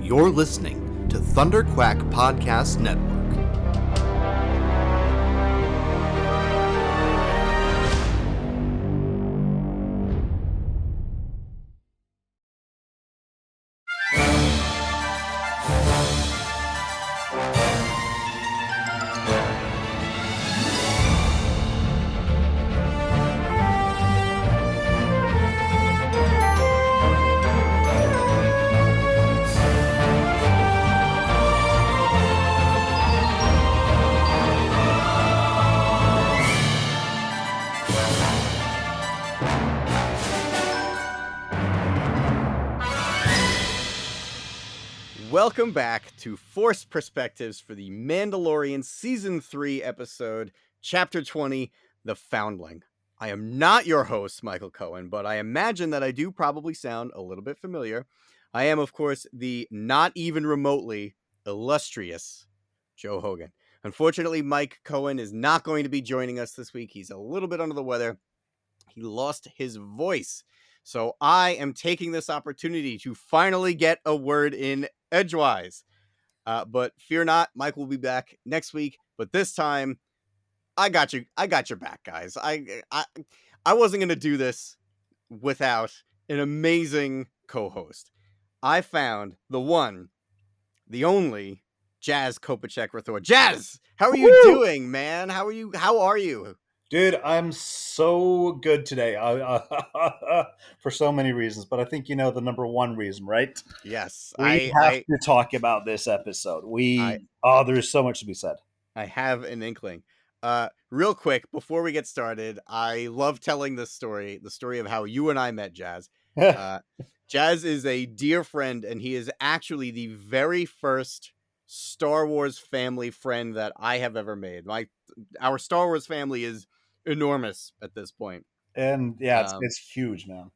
You're listening to Thunderquack Podcast Network. Welcome back to Forced Perspectives for the Mandalorian Season 3 episode, Chapter 20, The Foundling. I am not your host, Michael Cohen, but I imagine that I do probably sound a little bit familiar. I am, of course, the not even remotely illustrious Joe Hogan. Unfortunately, Mike Cohen is not going to be joining us this week. He's a little bit under the weather. He lost his voice. So I am taking this opportunity to finally get a word in edgewise. But fear not, Mike will be back next week. But this time, I got you. I got your back, guys. I wasn't gonna do this without an amazing co-host. I found the one, the only Jazz Kopeček Rathore. Jazz, how are you doing, man? How are you? Dude, I'm so good today for so many reasons, but I think you know the number one reason, right? Yes, We have to talk about this episode. There's so much to be said. I have an inkling. Real quick, before we get started, I love telling this story, the story of how you and I met Jazz. Jazz is a dear friend, and he is actually the very first Star Wars family friend that I have ever made. Our Star Wars family is enormous at this point. And yeah, it's huge, man.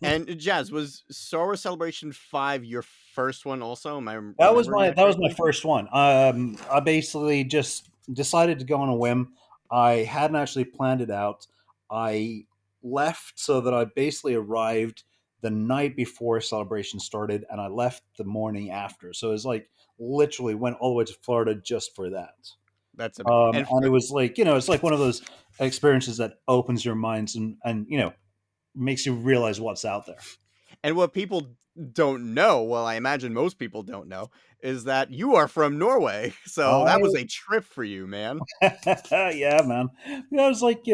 And Jazz, was Star Wars Celebration 5 your first one also? That was my first one. I basically just decided to go on a whim. I hadn't actually planned it out. I left so that I basically arrived the night before Celebration started, and I left the morning after. So it was like literally went all the way to Florida just for that. That's amazing. And it was like, it's like one of those experiences that opens your minds and makes you realize what's out there. And what people don't know, well, I imagine most people don't know, is that you are from Norway. So that was a trip for you, man. Yeah, man. Yeah, it was like,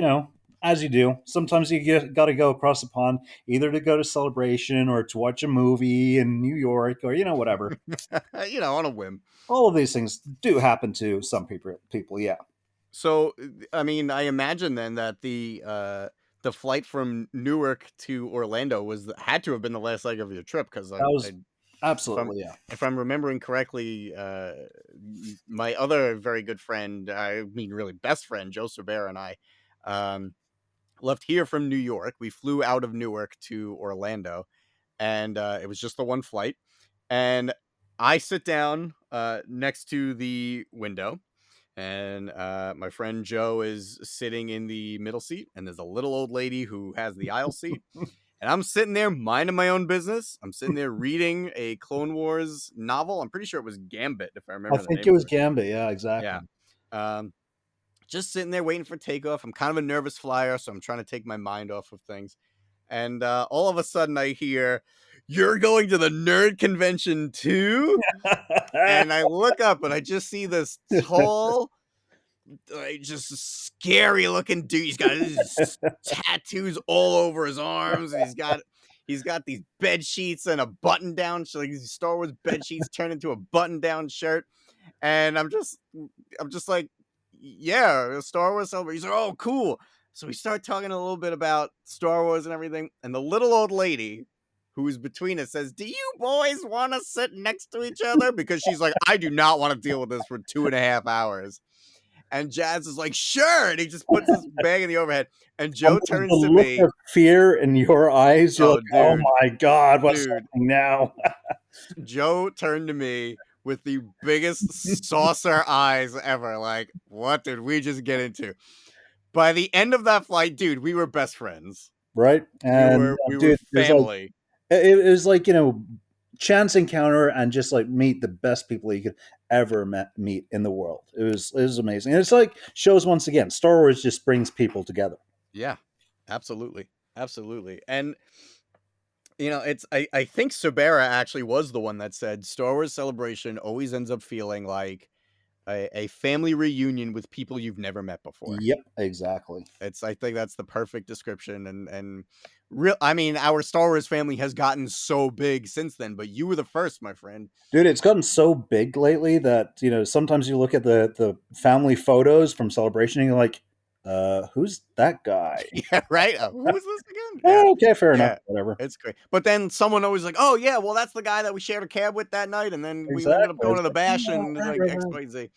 as you do. Sometimes you got to go across the pond, either to go to Celebration or to watch a movie in New York or, whatever. On a whim. All of these things do happen to some people, yeah. So, I mean, I imagine then that the flight from Newark to Orlando had to have been the last leg of your trip, because absolutely, yeah. If I'm remembering correctly, my other very good friend, I mean, really best friend, Joe Sabered and I, left here from New York. We flew out of Newark to Orlando, and it was just the one flight. And I sit down next to the window, and my friend Joe is sitting in the middle seat, and there's a little old lady who has the aisle seat. And I'm sitting there minding my own business. I'm sitting there reading a Clone Wars novel. I'm pretty sure it was Gambit, if I remember. I think it was Gambit. Yeah, exactly. Yeah. Just sitting there waiting for takeoff. I'm kind of a nervous flyer, so I'm trying to take my mind off of things. And all of a sudden I hear, "You're going to the nerd convention too?" And I look up and I just see this tall, just scary looking dude. He's got his tattoos all over his arms, and he's got these bed sheets and a button down, so like these Star Wars bed sheets turned into a button down shirt. And I'm just like, yeah, Star Wars Celebration. He's like, "Oh, cool." So we start talking a little bit about Star Wars and everything. And the little old lady who's between us says, "Do you boys want to sit next to each other?" Because she's like, "I do not want to deal with this for 2.5 hours. And Jazz is like, "Sure." And he just puts his bag in the overhead. And Joe turns to me. The look of fear in your eyes. You're like, "Oh my God, what's happening now?" Joe turned to me with the biggest saucer eyes ever. Like, what did we just get into? By the end of that flight, dude, we were best friends. Right? And we were family. It was like, chance encounter and just like meet the best people you could ever meet in the world. It was amazing. And it's like shows once again, Star Wars just brings people together. Yeah, absolutely. Absolutely. And it's I think Sabera actually was the one that said Star Wars Celebration always ends up feeling like a family reunion with people you've never met before. Yep, exactly. I think that's the perfect description, and real. I mean, our Star Wars family has gotten so big since then, but you were the first, my friend. Dude, it's gotten so big lately that sometimes you look at the family photos from Celebration and you're like, who's that guy? Yeah, right. Who is this again? Yeah. Yeah. Okay, fair enough. Whatever. It's great. But then someone always like, oh yeah, well that's the guy that we shared a cab with that night, and then we ended up Exactly. going to the bash Yeah, and like right. X, Y, Z.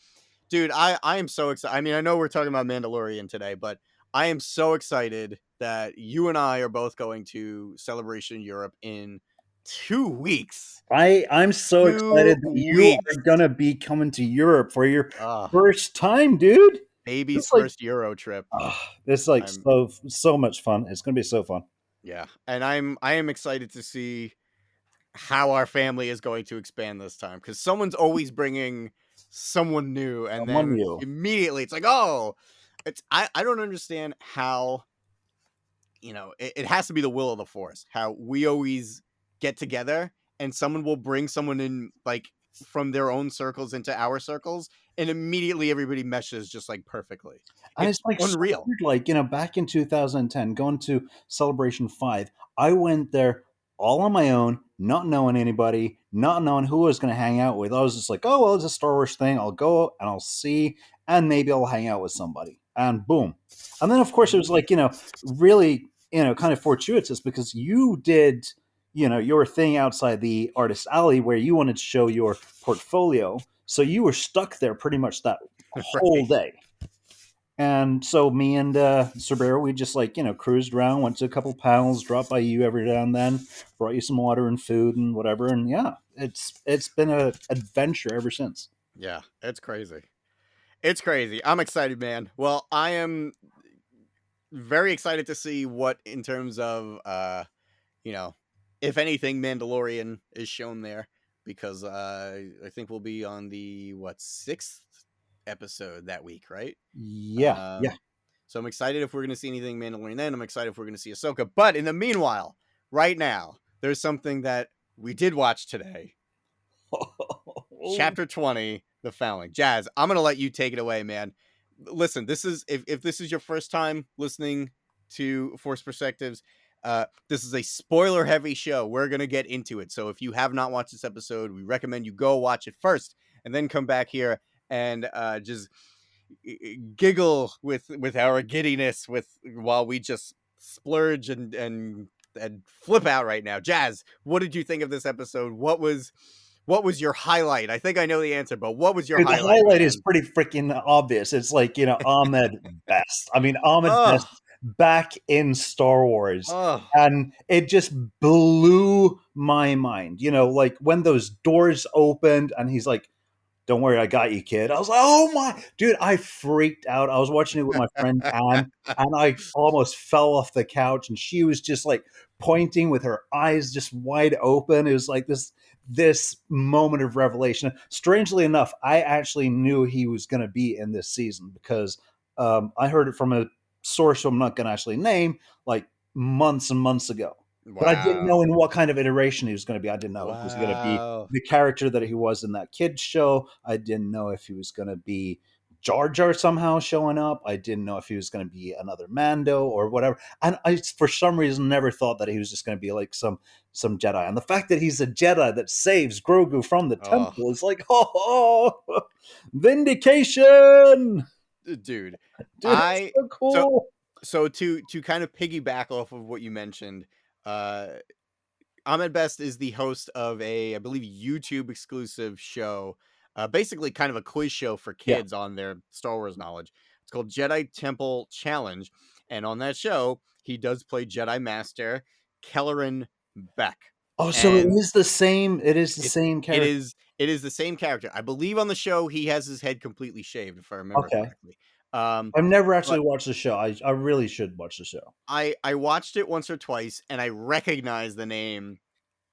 Dude, I am so excited. I mean, I know we're talking about Mandalorian today, but I am so excited that you and I are both going to Celebration Europe in 2 weeks. I'm so 2 excited that you weeks. are gonna be coming to Europe for your Ah, first time, dude. baby's It's like, first Euro trip. it's like I'm so much fun. It's gonna be so fun. Yeah, and I am excited to see how our family is going to expand this time, because someone's always bringing someone new, and Someone then new. immediately it's like, oh, I don't understand how it has to be the will of the Force, how we always get together and someone will bring someone in like from their own circles into our circles, and immediately everybody meshes just like perfectly. And It's it's like so unreal. weird, like, back in 2010, going to Celebration 5, I went there all on my own, not knowing anybody, not knowing who I was going to hang out with. I was just like, oh, well, it's a Star Wars thing. I'll go and I'll see, and maybe I'll hang out with somebody. And boom. And then, of course, it was like, really, kind of fortuitous because you did, your thing outside the artist alley where you wanted to show your portfolio. So you were stuck there pretty much that whole Right. day. And so me and Cerbero, we just like, cruised around, went to a couple panels, dropped by you every now and then, brought you some water and food and whatever. And yeah, it's been an adventure ever since. Yeah, it's crazy. It's crazy. I'm excited, man. Well, I am very excited to see what in terms of you know, if anything, Mandalorian is shown there, because I think we'll be on the 6th episode that week, right? Yeah, yeah. So I'm excited if we're going to see anything Mandalorian then. I'm excited if we're going to see Ahsoka. But in the meanwhile, right now, there's something that we did watch today. Chapter 20, The Foundling. Jazz, I'm going to let you take it away, man. Listen, this is if this is your first time listening to Force Perspectives, this is a spoiler heavy show. We're going to get into it. So if you have not watched this episode, we recommend you go watch it first and then come back here and just giggle with our giddiness while we just splurge and flip out right now. Jazz, what did you think of this episode? What was your highlight? I think I know the answer, but what was your Dude, the highlight? highlight Man? is pretty freaking obvious. It's like, Ahmed Best. I mean, Ahmed Best Oh, back in Star Wars. oh, And it just blew my mind. Like when those doors opened and he's like, don't worry, I got you, kid. I was like, oh my, dude, I freaked out. I was watching it with my friend Anne, and I almost fell off the couch, and she was just like pointing with her eyes just wide open. It was like this moment of revelation. Strangely enough, I actually knew he was going to be in this season because I heard it from a source who I'm not going to actually name, like months and months ago. But I didn't know wow, in what kind of iteration he was going to be. I didn't know if he was going to be wow. the character that he was in that kids show. I didn't know if he was going to be Jar Jar somehow showing up. I didn't know if he was going to be another Mando or whatever. And I, for some reason, never thought that he was just going to be like some Jedi. And the fact that he's a Jedi that saves Grogu from the Oh, temple is like, oh, vindication, dude, dude. It's I so so cool. so to kind of piggyback off of what you mentioned, uh Ahmed Best is the host of I believe, YouTube exclusive show, basically kind of a quiz show for Yeah. kids on their Star Wars knowledge. It's called Jedi Temple Challenge, and on that show, he does play Jedi Master Kelleran Beck, Oh, so it and is the same. It is the it same character. it is the same character. I believe on the show he has his head completely shaved, if I remember Okay. correctly. Um, I've never actually but watched the show. I really should watch the show. I watched it once or twice, and I recognized the name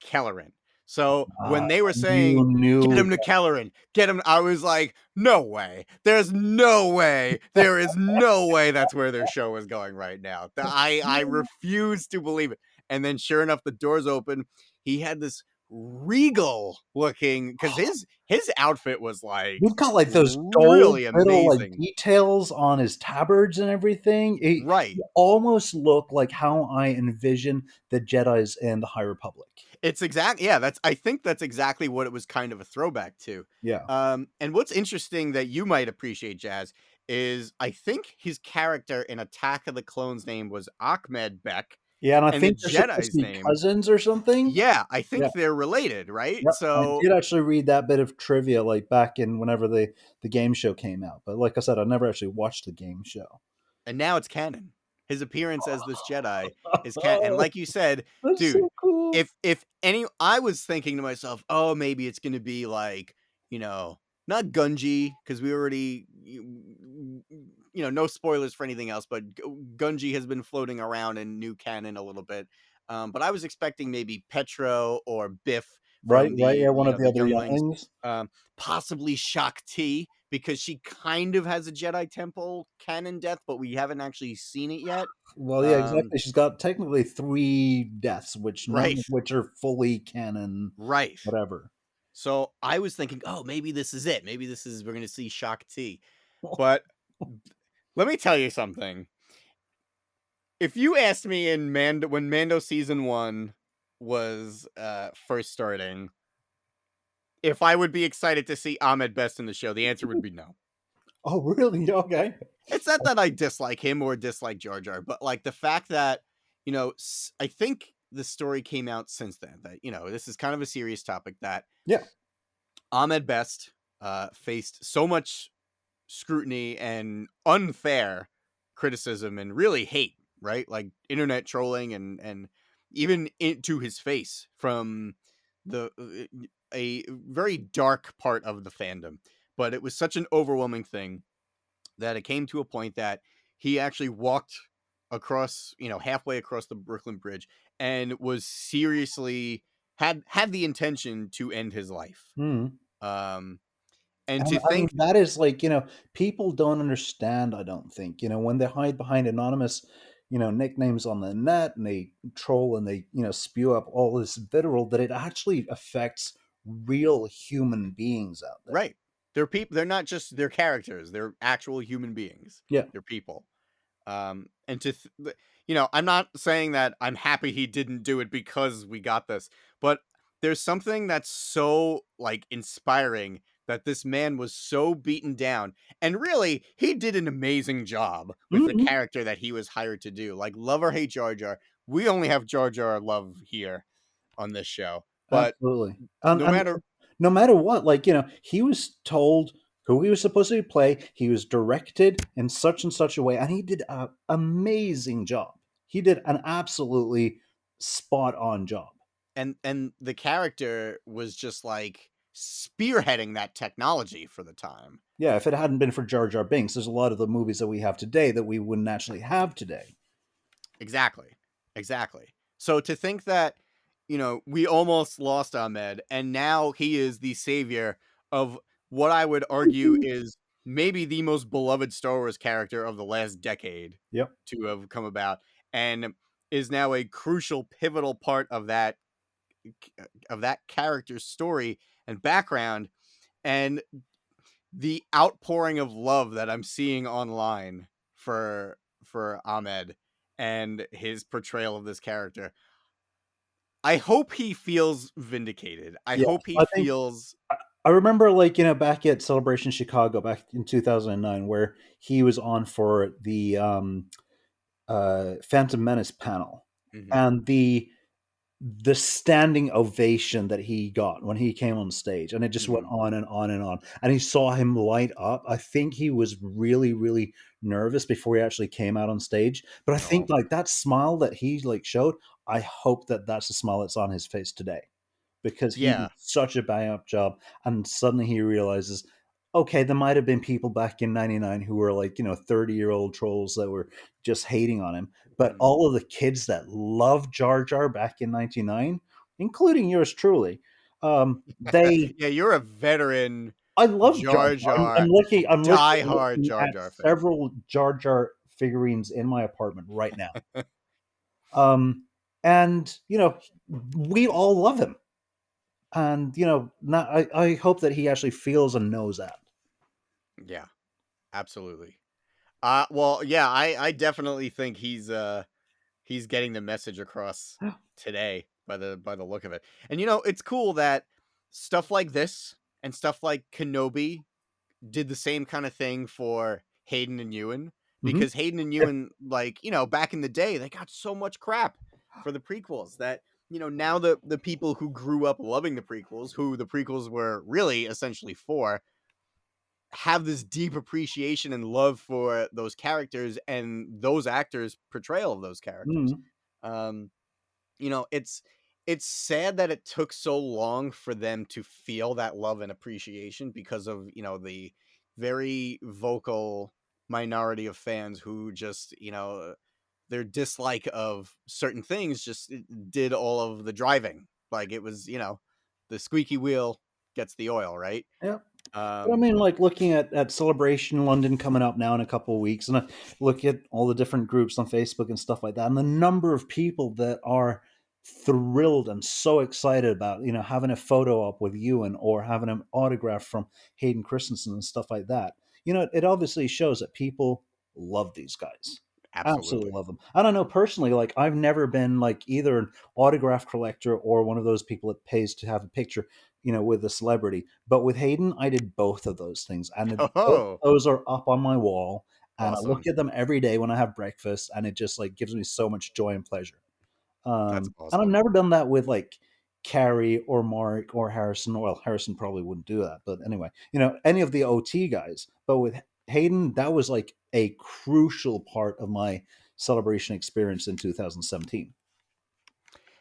Kelleran. So when they were You saying, get knew. him to Kelleran, get him, I was like, no way. There's no way. There is no way that's where their show is going right now. I refuse to believe it. And then sure enough, the doors open. He had this regal looking, because his outfit was like We've got like those gold really little like amazing. details on his tabards and everything. Right. He almost looked like how I envision the Jedis in the High Republic. It's exactly, yeah, I think that's exactly what it was kind of a throwback to. Yeah. And what's interesting that you might appreciate, Jazz, is I think his character in Attack of the Clones name was Ahmed Beck, Yeah, and I and the think they're supposed Jedi's to be name, cousins or something. yeah, I Yeah. think they're related, right? Yep. I So, did actually read that bit of trivia like back in whenever the game show came out. But like I said, I never actually watched the game show. and now it's canon. His appearance as this Jedi is canon, and like you said, That's dude, so cool. if any, I was thinking to myself, oh, maybe it's gonna be like, not Gunji, because we already, no spoilers for anything else, but Gunji has been floating around in new canon a little bit. But I was expecting maybe Petro or Biff Right, from right. the Yeah, one of the the other younglings, younglings. possibly Shakti, because she kind of has a Jedi Temple canon death, but we haven't actually seen it yet. Well, yeah, exactly. She's got technically 3 deaths, which none Right. of which are fully canon. Right. Whatever. So I was thinking, oh, maybe this is it. Maybe we're going to see Shakti. But let me tell you something. If you asked me when Mando season 1 was first starting, if I would be excited to see Ahmed Best in the show, the answer would be no. Oh, really? Okay. It's not that I dislike him or dislike Jar Jar, but like the fact that, I think the story came out since then that, this is kind of a serious topic, that Yeah. Ahmed Best faced so much scrutiny and unfair criticism and really hate, right? Like internet trolling and even into his face from a very dark part of the fandom. But it was such an overwhelming thing that it came to a point that he actually walked across, halfway across the Brooklyn Bridge, and was seriously had the intention to end his life. Mm. And And to I mean, think, that is like, people don't understand, I don't think, when they hide behind anonymous, nicknames on the net and they troll and they, spew up all this vitriol, that it actually affects real human beings out there. right, they're people, they're not just their characters, they're actual human beings. Yeah. They're people. And I'm not saying that I'm happy he didn't do it because we got this, but there's something that's so like inspiring that this man was so beaten down, and really he did an amazing job with the Mhm. character that he was hired to do. Like, love or hate Jar Jar, we only have Jar Jar love here on this show, but Absolutely. no And matter, no matter what, like, he was told who he was supposed to play. He was directed in such and such a way, and he did an amazing job. He did an absolutely spot on job. and the character was just like spearheading that technology for the time. Yeah, if it hadn't been for Jar Jar Binks, there's a lot of the movies that we have today that we wouldn't actually have today. Exactly. So to think that, we almost lost Ahmed, and now he is the savior of what I would argue is maybe the most beloved Star Wars character of the last decade. Yep. To have come about, and is now a crucial, pivotal part of that character's story and background, and the outpouring of love that I'm seeing online for Ahmed and his portrayal of this character. I hope he feels vindicated. I Yeah, hope he I think feels. I remember, like, back at Celebration Chicago back in 2009, where he was on for the Phantom Menace panel, Mhm. and the standing ovation that he got when he came on stage, and it just went on and on and on, and he saw him light up. I think he was really, really nervous before he actually came out on stage, but I think like that smile that he like showed, I hope that that's the smile that's on his face today, because he Yeah. did such a bang up job, and suddenly he realizes, okay, there might have been people back in 99 who were like, 30-year-old trolls that were just hating on him. But all of the kids that loved Jar Jar back in 99, including yours truly, They Yeah, you're a veteran I love Jar Jar Jar. I'm Jar, looking. I'm die-hard looking Jar at Jar fan. several Jar Jar figurines in my apartment right now. And we all love him, and I hope that he actually feels and knows that. Yeah, absolutely. Well, yeah, I definitely think he's getting the message across today by the look of it. And it's cool that stuff like this and stuff like Kenobi did the same kind of thing for Hayden and Ewan, Hmm. because Hayden and Ewan, like, back in the day, they got so much crap for the prequels that, now the people who grew up loving the prequels, who the prequels were really essentially for, have this deep appreciation and love for those characters and those actors' portrayal of those characters. Hmm. Um, it's sad that it took so long for them to feel that love and appreciation because of the very vocal minority of fans who just their dislike of certain things just did all of the driving. Like, it was the squeaky wheel gets the oil, right? Yeah. But I um mean, like looking at Celebration London coming up now in a couple of weeks, and I look at all the different groups on Facebook and stuff like that, and the number of people that are thrilled and so excited about having a photo up with Ewan or having an autograph from Hayden Christensen and stuff like that. It obviously shows that people love these guys. Absolutely Absolutely. love them. I don't know personally, like I've never been like either an autograph collector or one of those people that pays to have a picture with a celebrity. But with Hayden, I did both of those things, and both Oh, those are up on my wall, and I look awesome. at them every day when I have breakfast, and it just like gives me so much joy and pleasure. That's And I've awesome. never done that with like Carrie or Mark or Harrison. Well, Harrison probably wouldn't do that, but anyway, any of the OT guys. But with Hayden, that was like a crucial part of my celebration experience in 2017.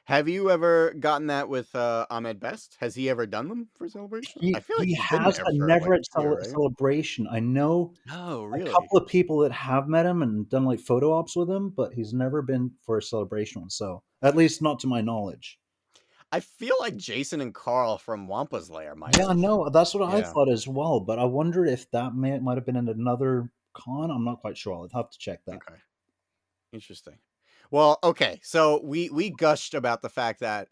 Have you ever gotten that with Ahmed Best? Has he ever done them for Celebration? I feel like He he's been has, there but for like never a at year, right? Celebration. I know Oh, a really? couple of people that have met him and done like photo ops with him, but he's never been for a Celebration one. So at least not to my knowledge. I feel like Jason and Carl from Wampa's Lair might Yeah, have. no, that's what I Yeah. thought as well. But I wondered if that might have been in another con. I'm not quite sure. I'll have to check that. Okay. Interesting. Well, okay. So we gushed about the fact that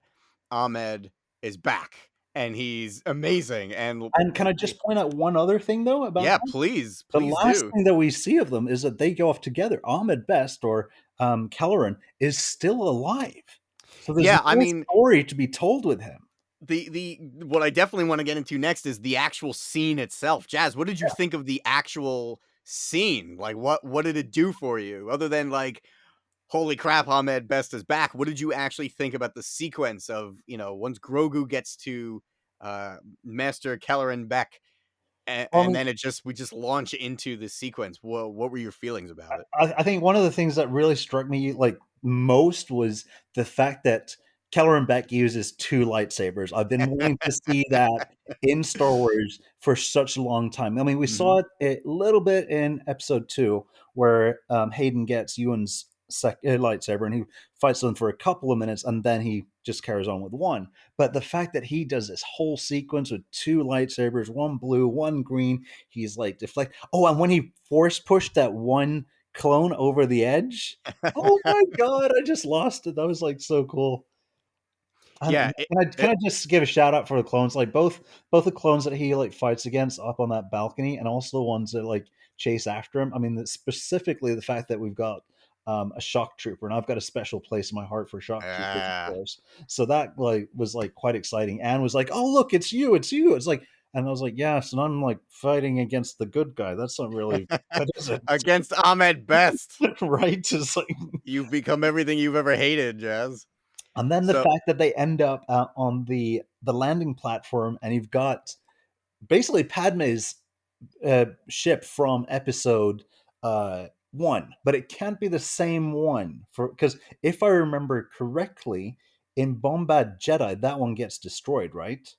Ahmed is back and he's amazing, and And can I just point out one other thing though about yeah, that? The please last do. thing that we see of them is that they go off together. Ahmed Best or Kelleran is still alive, so there's Yeah, I more mean, story to be told with him. the what I definitely want to get into next is the actual scene itself. Jazz, what did you think of the actual scene? Like, what did it do for you other than like, holy crap, Ahmed Best is back? What did you actually think about the sequence of, once Grogu gets to Master Kelleran Beck, Well, I and mean, then we just launch into the sequence? What were your feelings about it? I think one of the things that really struck me like most was the fact that Kelleran Beck uses two lightsabers. I've been wanting to see that in Star Wars for such a long time. I mean, we Hmm. saw it a little bit in Episode 2, where Hayden gets Ewan's lightsaber and he fights them for a couple of minutes, and then he just carries on with one. But the fact that he does this whole sequence with two lightsabers, one blue, one green, he's like deflect. Oh, and when he force pushed that one clone over the edge. Oh my god, I just lost it. That was like so cool. And Yeah, can I just give a shout out for the clones? Like both the clones that he like fights against up on that balcony, and also the ones that like chase after him. I mean, specifically the fact that we've got a shock trooper, and I've got a special place in my heart for shock troopers, of ah, course. So that like was like quite exciting. Anne was like, "Oh look, it's you, it's you." It's like, and I was like, "Yes," and I'm like fighting against the good guy. That's not really that isn't against Ahmed Best, right. It's like, you've become everything you've ever hated, Jazz. and then the So fact that they end up on the landing platform, and you've got basically Padme's ship from episode 1, but it can't be the same one for because if I remember correctly, in Bombad Jedi, that one gets destroyed, right?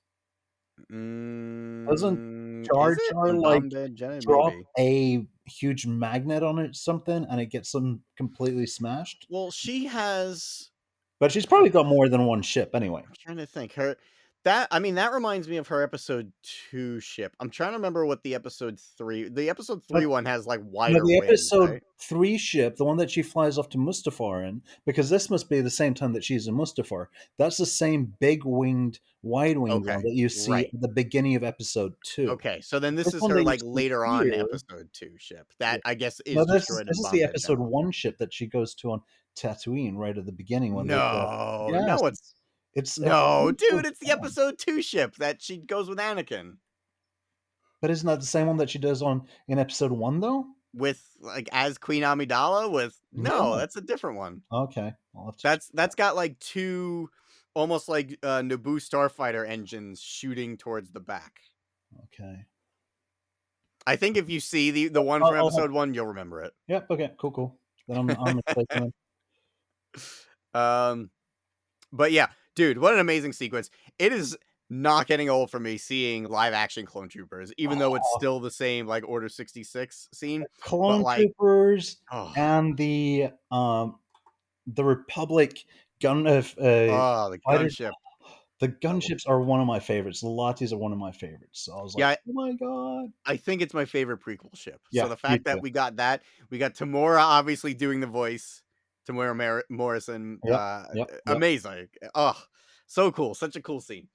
Doesn't Is Jar it Jar in like Bombay Jenny? drop Maybe. a huge magnet on it, something, and it gets them completely smashed? Well, she has. But she's probably got more than one ship anyway. I'm trying to think. That reminds me of her episode 2 ship. I'm trying to remember what the episode 3 But one has, like, no, wider the wings, episode right? 3 ship, the one that she flies off to Mustafar in, because this must be the same time that she's in Mustafar. That's the same big-winged, wide-winged one Okay, that you see right. at the beginning of episode 2. Okay, so then this This is one her, that you like, see later on here, episode 2 ship yeah. that I guess No, is this is destroyed this and is the bombed by episode General. 1 ship that she goes to on Tatooine right at the beginning when they go. No, Yes, no, it's no, dude, episode it's the 1. episode 2 ship that she goes with Anakin. But isn't that the same one that she does in episode 1 though? With, like, as Queen Amidala with no, No. that's a different one. Okay. I'll have to check. That's got, like, 2 almost like, Naboo starfighter engines shooting towards the back. Okay. I think if you see the one from I'll have, episode 1, you'll remember it. yep, okay, cool. Then I'm mistaken. But yeah, dude, what an amazing sequence. It is not getting old for me seeing live action clone troopers, even though it's Oh, still the same, like, Order 66 scene. But, clone like, troopers oh, and the Republic gun the fighters. gunship. The Oh. gunships are one of my favorites. The Latis are one of my favorites. So I was like, Yeah, oh my god. I think it's my favorite prequel ship. So Yeah, the me fact that too. we got Tamora obviously doing the voice, Morrison, Yep, yep, yep. amazing. Oh, so cool. Such a cool scene.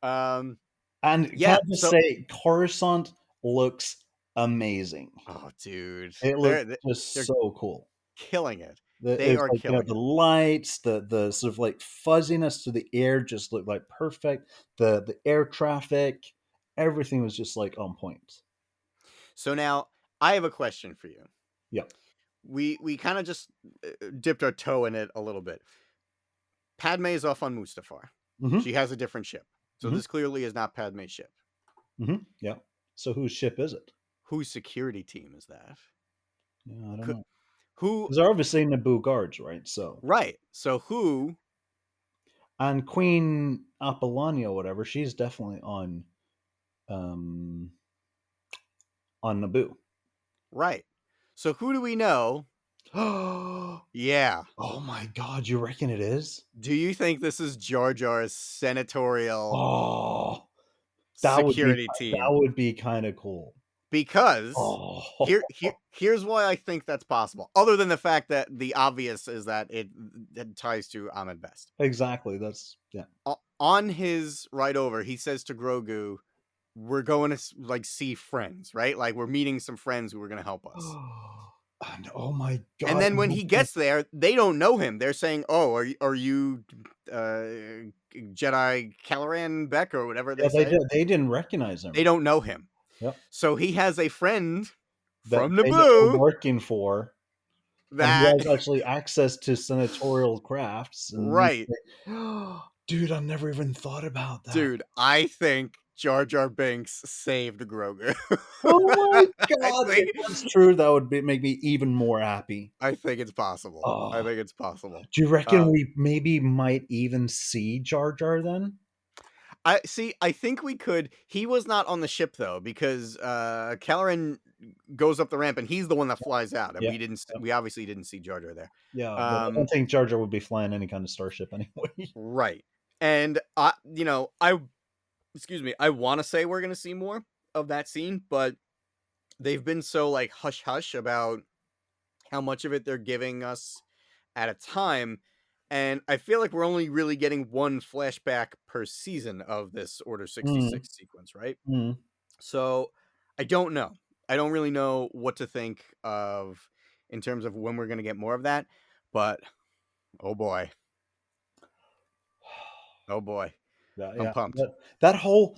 And can Yeah, I just so say, Coruscant looks amazing. oh, dude, It looks just they're so cool. killing it. They It's are like, killing the it. lights, the sort of like fuzziness to the air just looked like perfect. The air traffic, everything was just like on point. So now I have a question for you. Yeah. We kind of just dipped our toe in it a little bit. Padme is off on Mustafar. Mm-hmm. She has a different ship. So Mhm. this clearly is not Padme's ship. Mm-hmm. Yeah. So whose ship is it? Whose security team is that? Yeah, I don't Could, know. who Because they're obviously Naboo guards, right? So, right. So who and Queen Apollonia, whatever, she's definitely um on Naboo. right. So who do we know? Oh Yeah. my god, you reckon it is? Do you think this is Jar Jar's senatorial Oh, security team? that would be kind of cool. Because Oh, here's why I think that's possible. Other than the fact that the obvious is that it ties to Ahmed Best. exactly. That's yeah. On his ride over, he says to Grogu, "We're going to like see friends, right? Like we're meeting some friends who are going to help us." And oh my god! And then when he gets there, they don't know him. They're saying, "Oh, are you Jedi Caloran Beck or whatever they say?" they didn't recognize him. They don't know him. Yep. So he has a friend That from they know Naboo working for, and he that has actually access to senatorial crafts. And right. Dude, I never even thought about that. Dude, I think Jar Jar Binks saved Grogu. Oh my god! think- If that's true, that would make me even more happy. I think it's possible. Oh. I think it's possible. Do you reckon we maybe might even see Jar Jar then? I think we could. He was not on the ship though, because Caloran goes up the ramp and he's the one that flies out, and Yeah. we obviously didn't see Jar Jar there. Yeah, but I don't think Jar Jar would be flying any kind of starship anyway. Right. And I want to say we're gonna see more of that scene, but they've been so like hush hush about how much of it they're giving us at a time. And I feel like we're only really getting one flashback per season of this Order 66 sequence, right? Mm. So I don't know. I don't really know what to think of in terms of when we're going to get more of that. But, oh boy. Oh boy. I'm pumped. That whole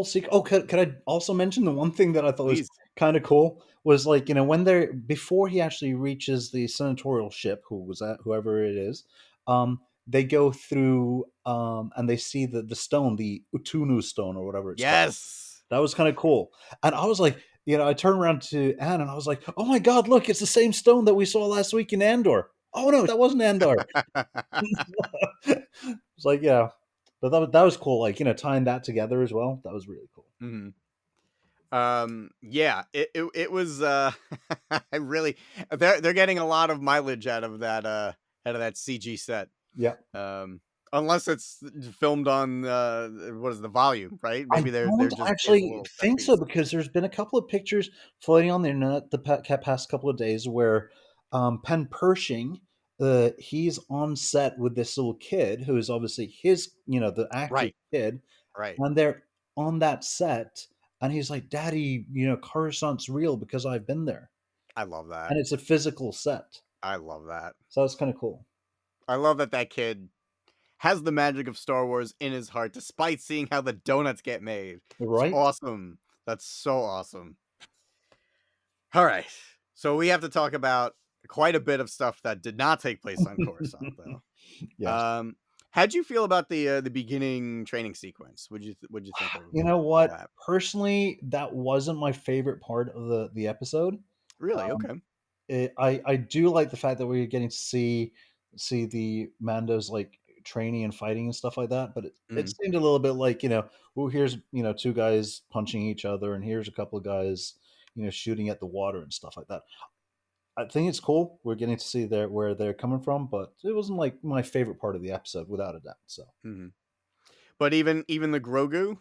sequence. Oh, could I also mention the one thing that I thought was kind of cool was like, when before he actually reaches the senatorial ship, whoever it is, they go through and they see the stone, the Utunu stone or whatever it's called. That was kind of cool. And I was like, I turned around to Anne and I was like, oh my god, look, it's the same stone that we saw last week in Andor. Oh no, that wasn't Andor. It's like, yeah. But that was cool, like, tying that together as well. That was really cool. Mm-hmm. Yeah, it was I really they're getting a lot of mileage out of that CG set. Yeah. Unless it's filmed on what is the volume, right? I Maybe there don't just is a actually little set think so piece. because there's been a couple of pictures floating on the internet the past couple of days where Penn Pershing, he's on set with this little kid who is obviously his, the actor's Right, kid, right. and they're on that set, and he's like, "Daddy, Coruscant's real because I've been there," I love that. and it's a physical set, I love that. so that's kind of cool, I love that kid has the magic of Star Wars in his heart, despite seeing how the donuts get made. It's right? awesome. That's so awesome. All right. So we have to talk about quite a bit of stuff that did not take place on Coruscant, though. Yes. How'd you feel about the beginning training sequence? What'd you think You know of what? that? Personally, that wasn't my favorite part of the episode. Really? Um, Okay. I do like the fact that we're getting to see the Mandos like training and fighting and stuff like that, but it Mhm. seemed a little bit like well, here's two guys punching each other, and here's a couple of guys shooting at the water and stuff like that. I think it's cool. We're getting to see where they're coming from, but it wasn't like my favorite part of the episode, without a doubt. So, Mhm. But even the Grogu,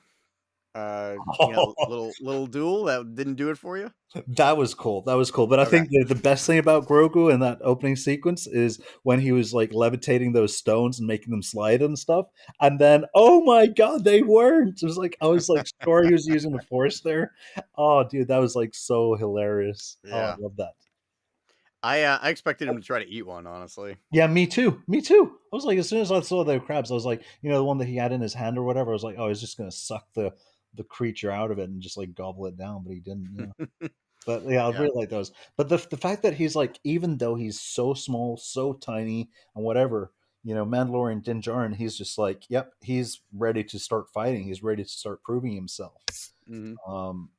little duel that didn't do it for you. that was cool. That was cool. But I Okay. think the best thing about Grogu in that opening sequence is when he was like levitating those stones and making them slide and stuff. And then, oh my god, they weren't. It was like I was like sure he was using the Force there. Oh, dude, that was like so hilarious. Oh, I Yeah. love that. I expected him to try to eat one, honestly. Yeah, me too. Me too. I was like, as soon as I saw the crabs, I was like, the one that he had in his hand or whatever. I was like, oh, he's just gonna suck the creature out of it and just like gobble it down, but he didn't. But yeah, I Yeah. really like those. But the fact that he's like, even though he's so small, so tiny, and whatever, Mandalorian Din Djarin, he's just like, yep, he's ready to start fighting. He's ready to start proving himself. Mhm.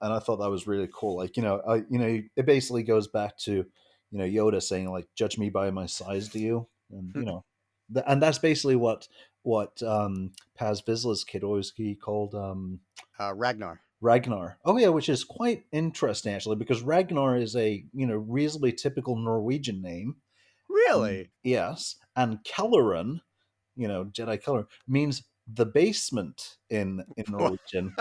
And I thought that was really cool. Like, it basically goes back to, Yoda saying like, "Judge me by my size, do you?" And and that's basically what Paz Vizsla's kid always he called Ragnar. Ragnar. Oh yeah, which is quite interesting actually, because Ragnar is a reasonably typical Norwegian name. Really? Yes, and Kelleran, Jedi Kelleran means the basement in Norwegian.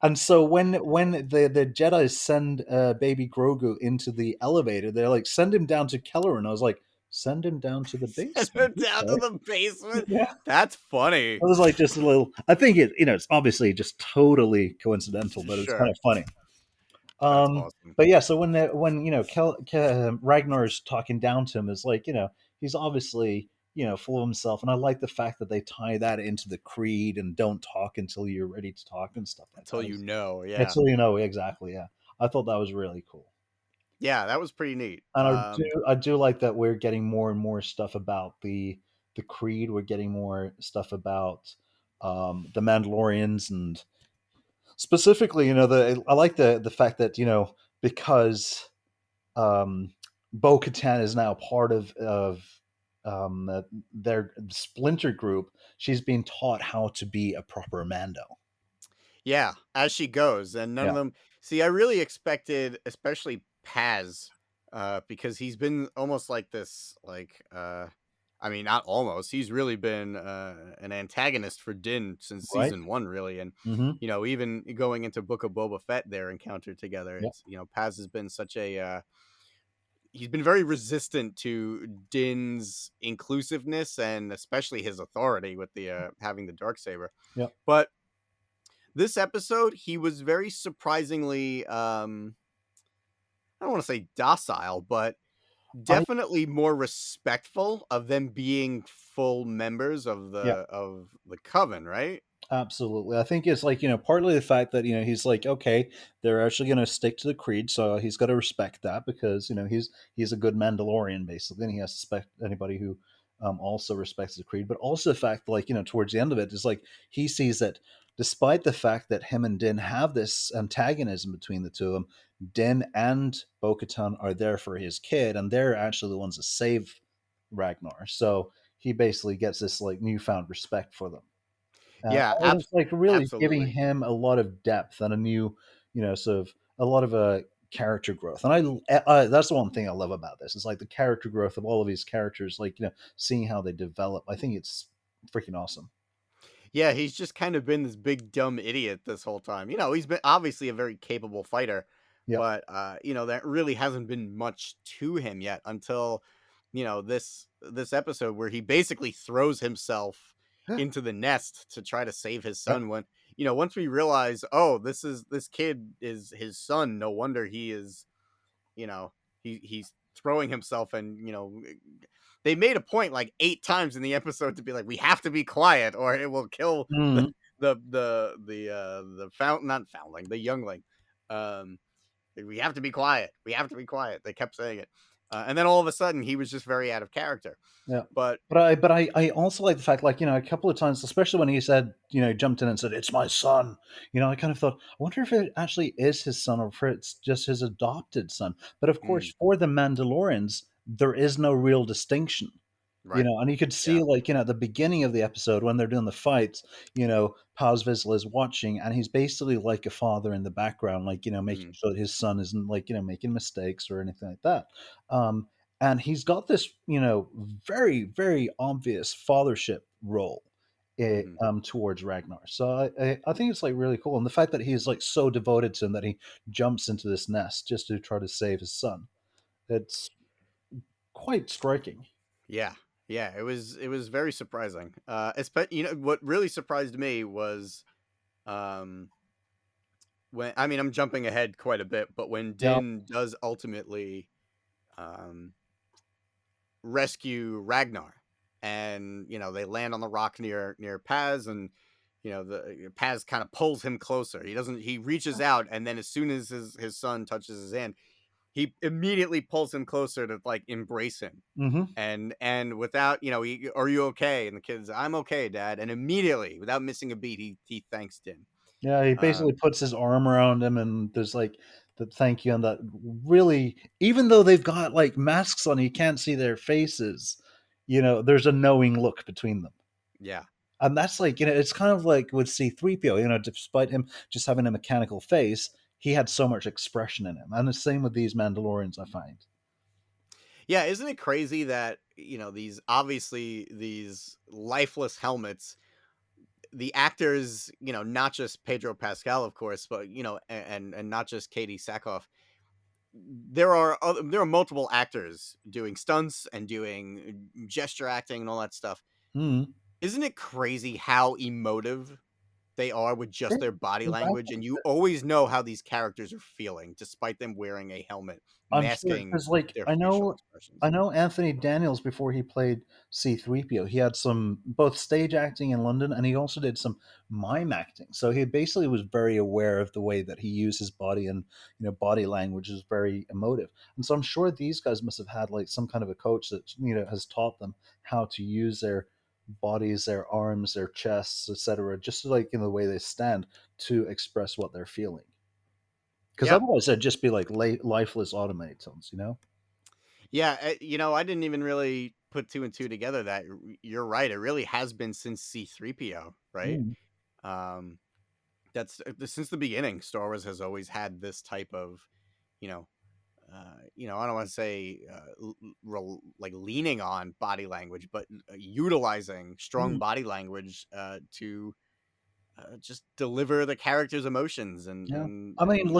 And so What? when the Jedi send baby Grogu into the elevator, they're like, send him down to Kelleran. I was like, send him down to the Send basement. him down to Okay. the basement? Yeah. That's funny. It was like just a little. I think it's obviously just totally coincidental, but it's kind Sure. of funny. That's awesome. But yeah, so when Ragnar's talking down to him, is like he's obviously full of himself, and I like the fact that they tie that into the creed and don't talk until you're ready to talk and stuff like Until that. you know, yeah. Until you know exactly, yeah. I thought that was really cool, Yeah, that was pretty neat. and I do like that we're getting more and more stuff about the creed. We're getting more stuff about the Mandalorians and specifically, I like the fact that because Bo Katan is now part of their splinter group, she's being taught how to be a proper Mando. Yeah, as she goes, and none Yeah, of them see, I really expected, especially Paz, because he's been almost like this, like, I mean, not almost, he's really been an antagonist for Din since right. season one, really. And, Mm-hmm. even going into Book of Boba Fett, their encounter together, Yeah, it's, Paz has been such a, he's been very resistant to Din's inclusiveness and especially his authority with the, having the dark saber. yeah. But this episode, he was very surprisingly, I don't want to say docile, but I definitely more respectful of them being full members of Yeah. the coven, right? Absolutely. I think it's like, partly the fact that, he's like, okay, they're actually going to stick to the creed. So he's got to respect that because, he's a good Mandalorian, basically. And he has to respect anybody who also respects the creed. But also the fact, like, towards the end of it, is like he sees that despite the fact that him and Din have this antagonism between the two of them, Din and Bo Katan are there for his kid. And they're actually the ones that save Ragnar. So he basically gets this, like, newfound respect for them. Yeah, And it's like really giving absolutely. him a lot of depth and a new, sort of a lot of character growth. And that's the one thing I love about this. It's like the character growth of all of these characters, like, seeing how they develop. I think it's freaking awesome. Yeah, he's just kind of been this big dumb idiot this whole time. He's been obviously a very capable fighter, Yeah. but that really hasn't been much to him yet until this episode where he basically throws himself into the nest to try to save his Yeah. son when once we realize, oh, this kid is his son, no wonder he is, he's throwing himself, and they made a point like 8 times in the episode to be like, we have to be quiet or it will kill the Mhm. the not foundling, the youngling. Um, we have to be quiet. We have to be quiet. They kept saying it. And then all of a sudden he was just very out of character. Yeah. But But I also like the fact, like, a couple of times, especially when he said, jumped in and said, "It's my son." I kind of thought, I wonder if it actually is his son or if it's just his adopted son. But of mm, course, for the Mandalorians, there is no real distinction. right. And you could see, Yeah. like, at the beginning of the episode when they're doing the fights, Paz Vizsla is watching, and he's basically like a father in the background, like, making Mm, sure that his son isn't, like, making mistakes or anything like that. Um, and he's got this, very, very obvious fathership role mhm. towards Ragnar. So I think it's like really cool. And the fact that he's like so devoted to him that he jumps into this nest just to try to save his son. It's quite striking. Yeah. Yeah, it was very surprising. What really surprised me was um when, I mean, I'm jumping ahead quite a bit, but when Yeah. Din does ultimately um rescue Ragnar, and they land on the rock near Paz, and the Paz kind of pulls him closer. He reaches out, and then as soon as his son touches his hand, he immediately pulls him closer to like embrace him. Hmm. And without, are you okay? And the kid's, I'm okay, Dad. And immediately, without missing a beat, he thanks Din. Yeah, he basically Um, puts his arm around him, and there's like the thank you, and that really, even though they've got like masks on, you can't see their faces. There's a knowing look between them, yeah. and that's like, it's kind of like with C-3PO. Despite him just having a mechanical face, he had so much expression in him, and the same with these Mandalorians, I find. Yeah, isn't it crazy that, these lifeless helmets, the actors, not just Pedro Pascal, of course, but and not just Katie Sackhoff. There are multiple actors doing stunts and doing gesture acting and all that stuff. Mm. Isn't it crazy how emotive they are with just their body language, and you Exactly. always know how these characters are feeling despite them wearing a helmet I'm sure masking because, like, their I facial know expressions? I know Anthony Daniels before he played C-3PO. He had some both stage acting in London, and he also did some mime acting. So he basically was very aware of the way that he used his body, and body language is very emotive. And so I'm sure these guys must have had like some kind of a coach that has taught them how to use their bodies, their arms, their chests, etc., just like in the way they stand to express what they're feeling. Because Yeah. otherwise, they'd just be like lifeless automatons. Yeah, I didn't even really put two and two together that you're right. It really has been since C3PO, right? Mm. Um, since the beginning, Star Wars has always had this type of, you know, I don't want to say like leaning on body language, but utilizing strong Mm. body language to just deliver the character's emotions Yeah. and I mean, and emote.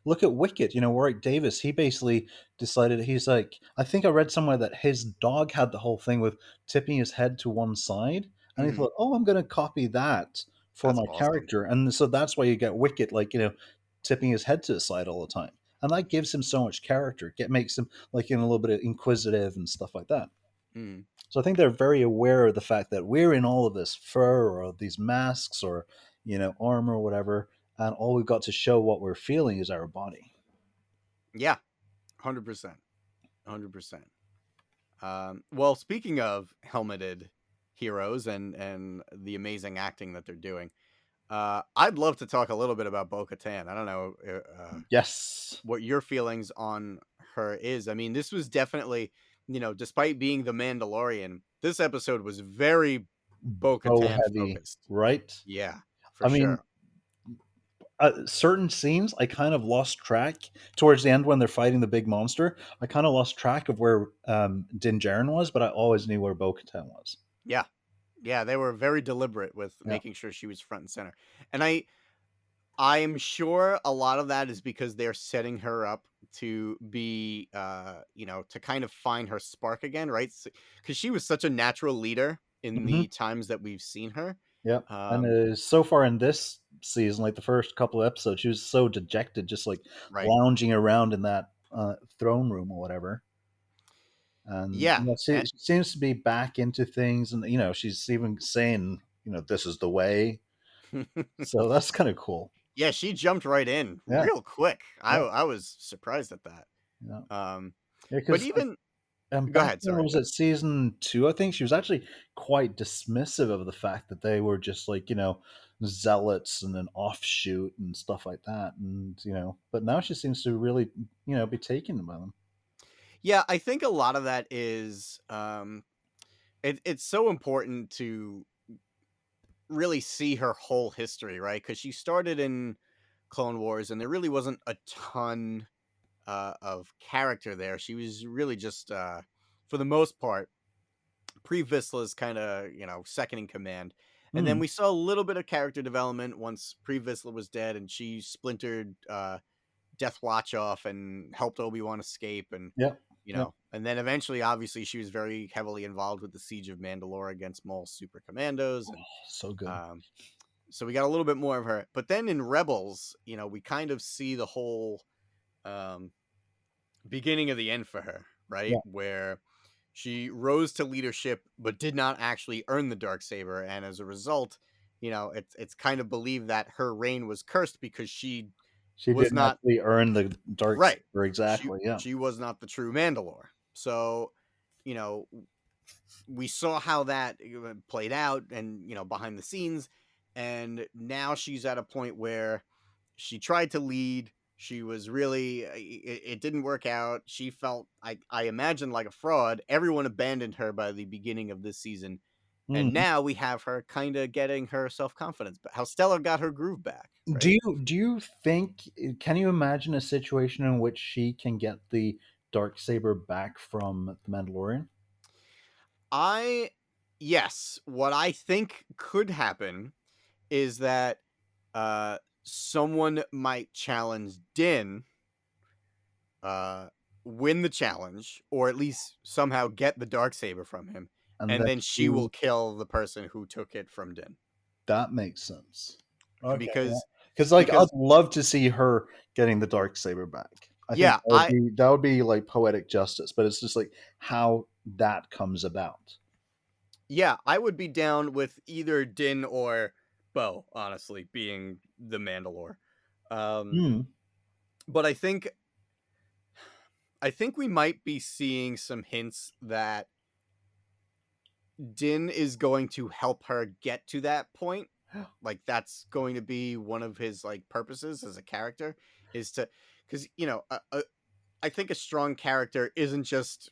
look at Wicket. Warwick Davis. He basically decided, he's like, I think I read somewhere that his dog had the whole thing with tipping his head to one side, and he Mhm. thought, oh, I'm going to copy that for That's my awesome. character, and so that's why you get Wicket, like, tipping his head to the side all the time, and that gives him so much character. It makes him like, a little bit of inquisitive and stuff like that. Mhm. So I think they're very aware of the fact that we're in all of this fur or these masks or armor or whatever, and all we've got to show what we're feeling is our body. Yeah, 100%, 100%. Well, speaking of helmeted heroes and the amazing acting that they're doing, I'd love to talk a little bit about Bo-Katan. I don't know Yes, what your feelings on her is. I mean, this was definitely, despite being the Mandalorian, this episode was very bow Bo-Katan heavy, focused. right? Yeah, for I mean, sure. certain scenes I kind of lost track towards the end when they're fighting the big monster. I kind of lost track of where Din Djarin was, but I always knew where Bo-Katan was. Yeah, Yeah, they were very deliberate with Yeah. making sure she was front and center. And I'm sure a lot of that is because they're setting her up to be, to kind of find her spark again, right? Because she was such a natural leader in Hmm. the times that we've seen her. Yeah. And Um, so far in this season, like the first couple of episodes, she was so dejected, just like right. lounging around in that throne room or whatever. And Yeah. she seems to be back into things, and she's even saying, this is the way. So that's kind of cool. Yeah, she jumped right in Yeah. real quick. I Yeah. I was surprised at that. Yeah. Um, Yeah. but Because even go back ahead, when it sorry. was at season 2, I think she was actually quite dismissive of the fact that they were just like, zealots and an offshoot and stuff like that. And, but now she seems to really, be taken by them. Yeah, I think a lot of that is it's so important to really see her whole history, right? Because she started in Clone Wars, and there really wasn't a ton of character there. She was really just, for the most part, Pre Vizsla's kind of second in command, and then Mm. we saw a little bit of character development once Pre Vizsla was dead, and she splintered Death Watch off and helped Obi-Wan escape, and Yep. Yep. and then eventually, obviously, she was very heavily involved with the siege of Mandalore against Maul's super commandos, and So good. um, so we got a little bit more of her. But then in Rebels, we kind of see the whole um, beginning of the end for her, right? Yeah. Where she rose to leadership but did not actually earn the dark saber, and as a result, it's kind of believed that her reign was cursed because she She was didn't not actually earn the dark right. saber She exactly. Yeah. she was not the true Mandalore. So, you know, we saw how that played out, and behind the scenes, and now she's at a point where she tried to lead. She was really it didn't work out. She felt, I imagine, like a fraud. Everyone abandoned her by the beginning of this season, and Mm. now we have her kind of getting her self-confidence, but how Stella got her groove back, Do right? you think? Can you imagine a situation in which she can get the dark saber back from the Mandalorian? I Yes, what I think could happen is that someone might challenge Din, uh, win the challenge, or at least somehow get the dark saber from him, And and that then she will she kill the person who took it from Din. That makes sense. Okay, yeah. Because Because like I'd because love to see her getting the dark saber back. I think yeah, I that would be like poetic justice, but it's just like how that comes about. yeah, I would be down with either Din or Bo, honestly, being the Mandalore. Um, Hmm. but I think we might be seeing some hints that Din is going to help her get to that point. Like that's going to be one of his like purposes as a character, is to, because I think a strong character isn't just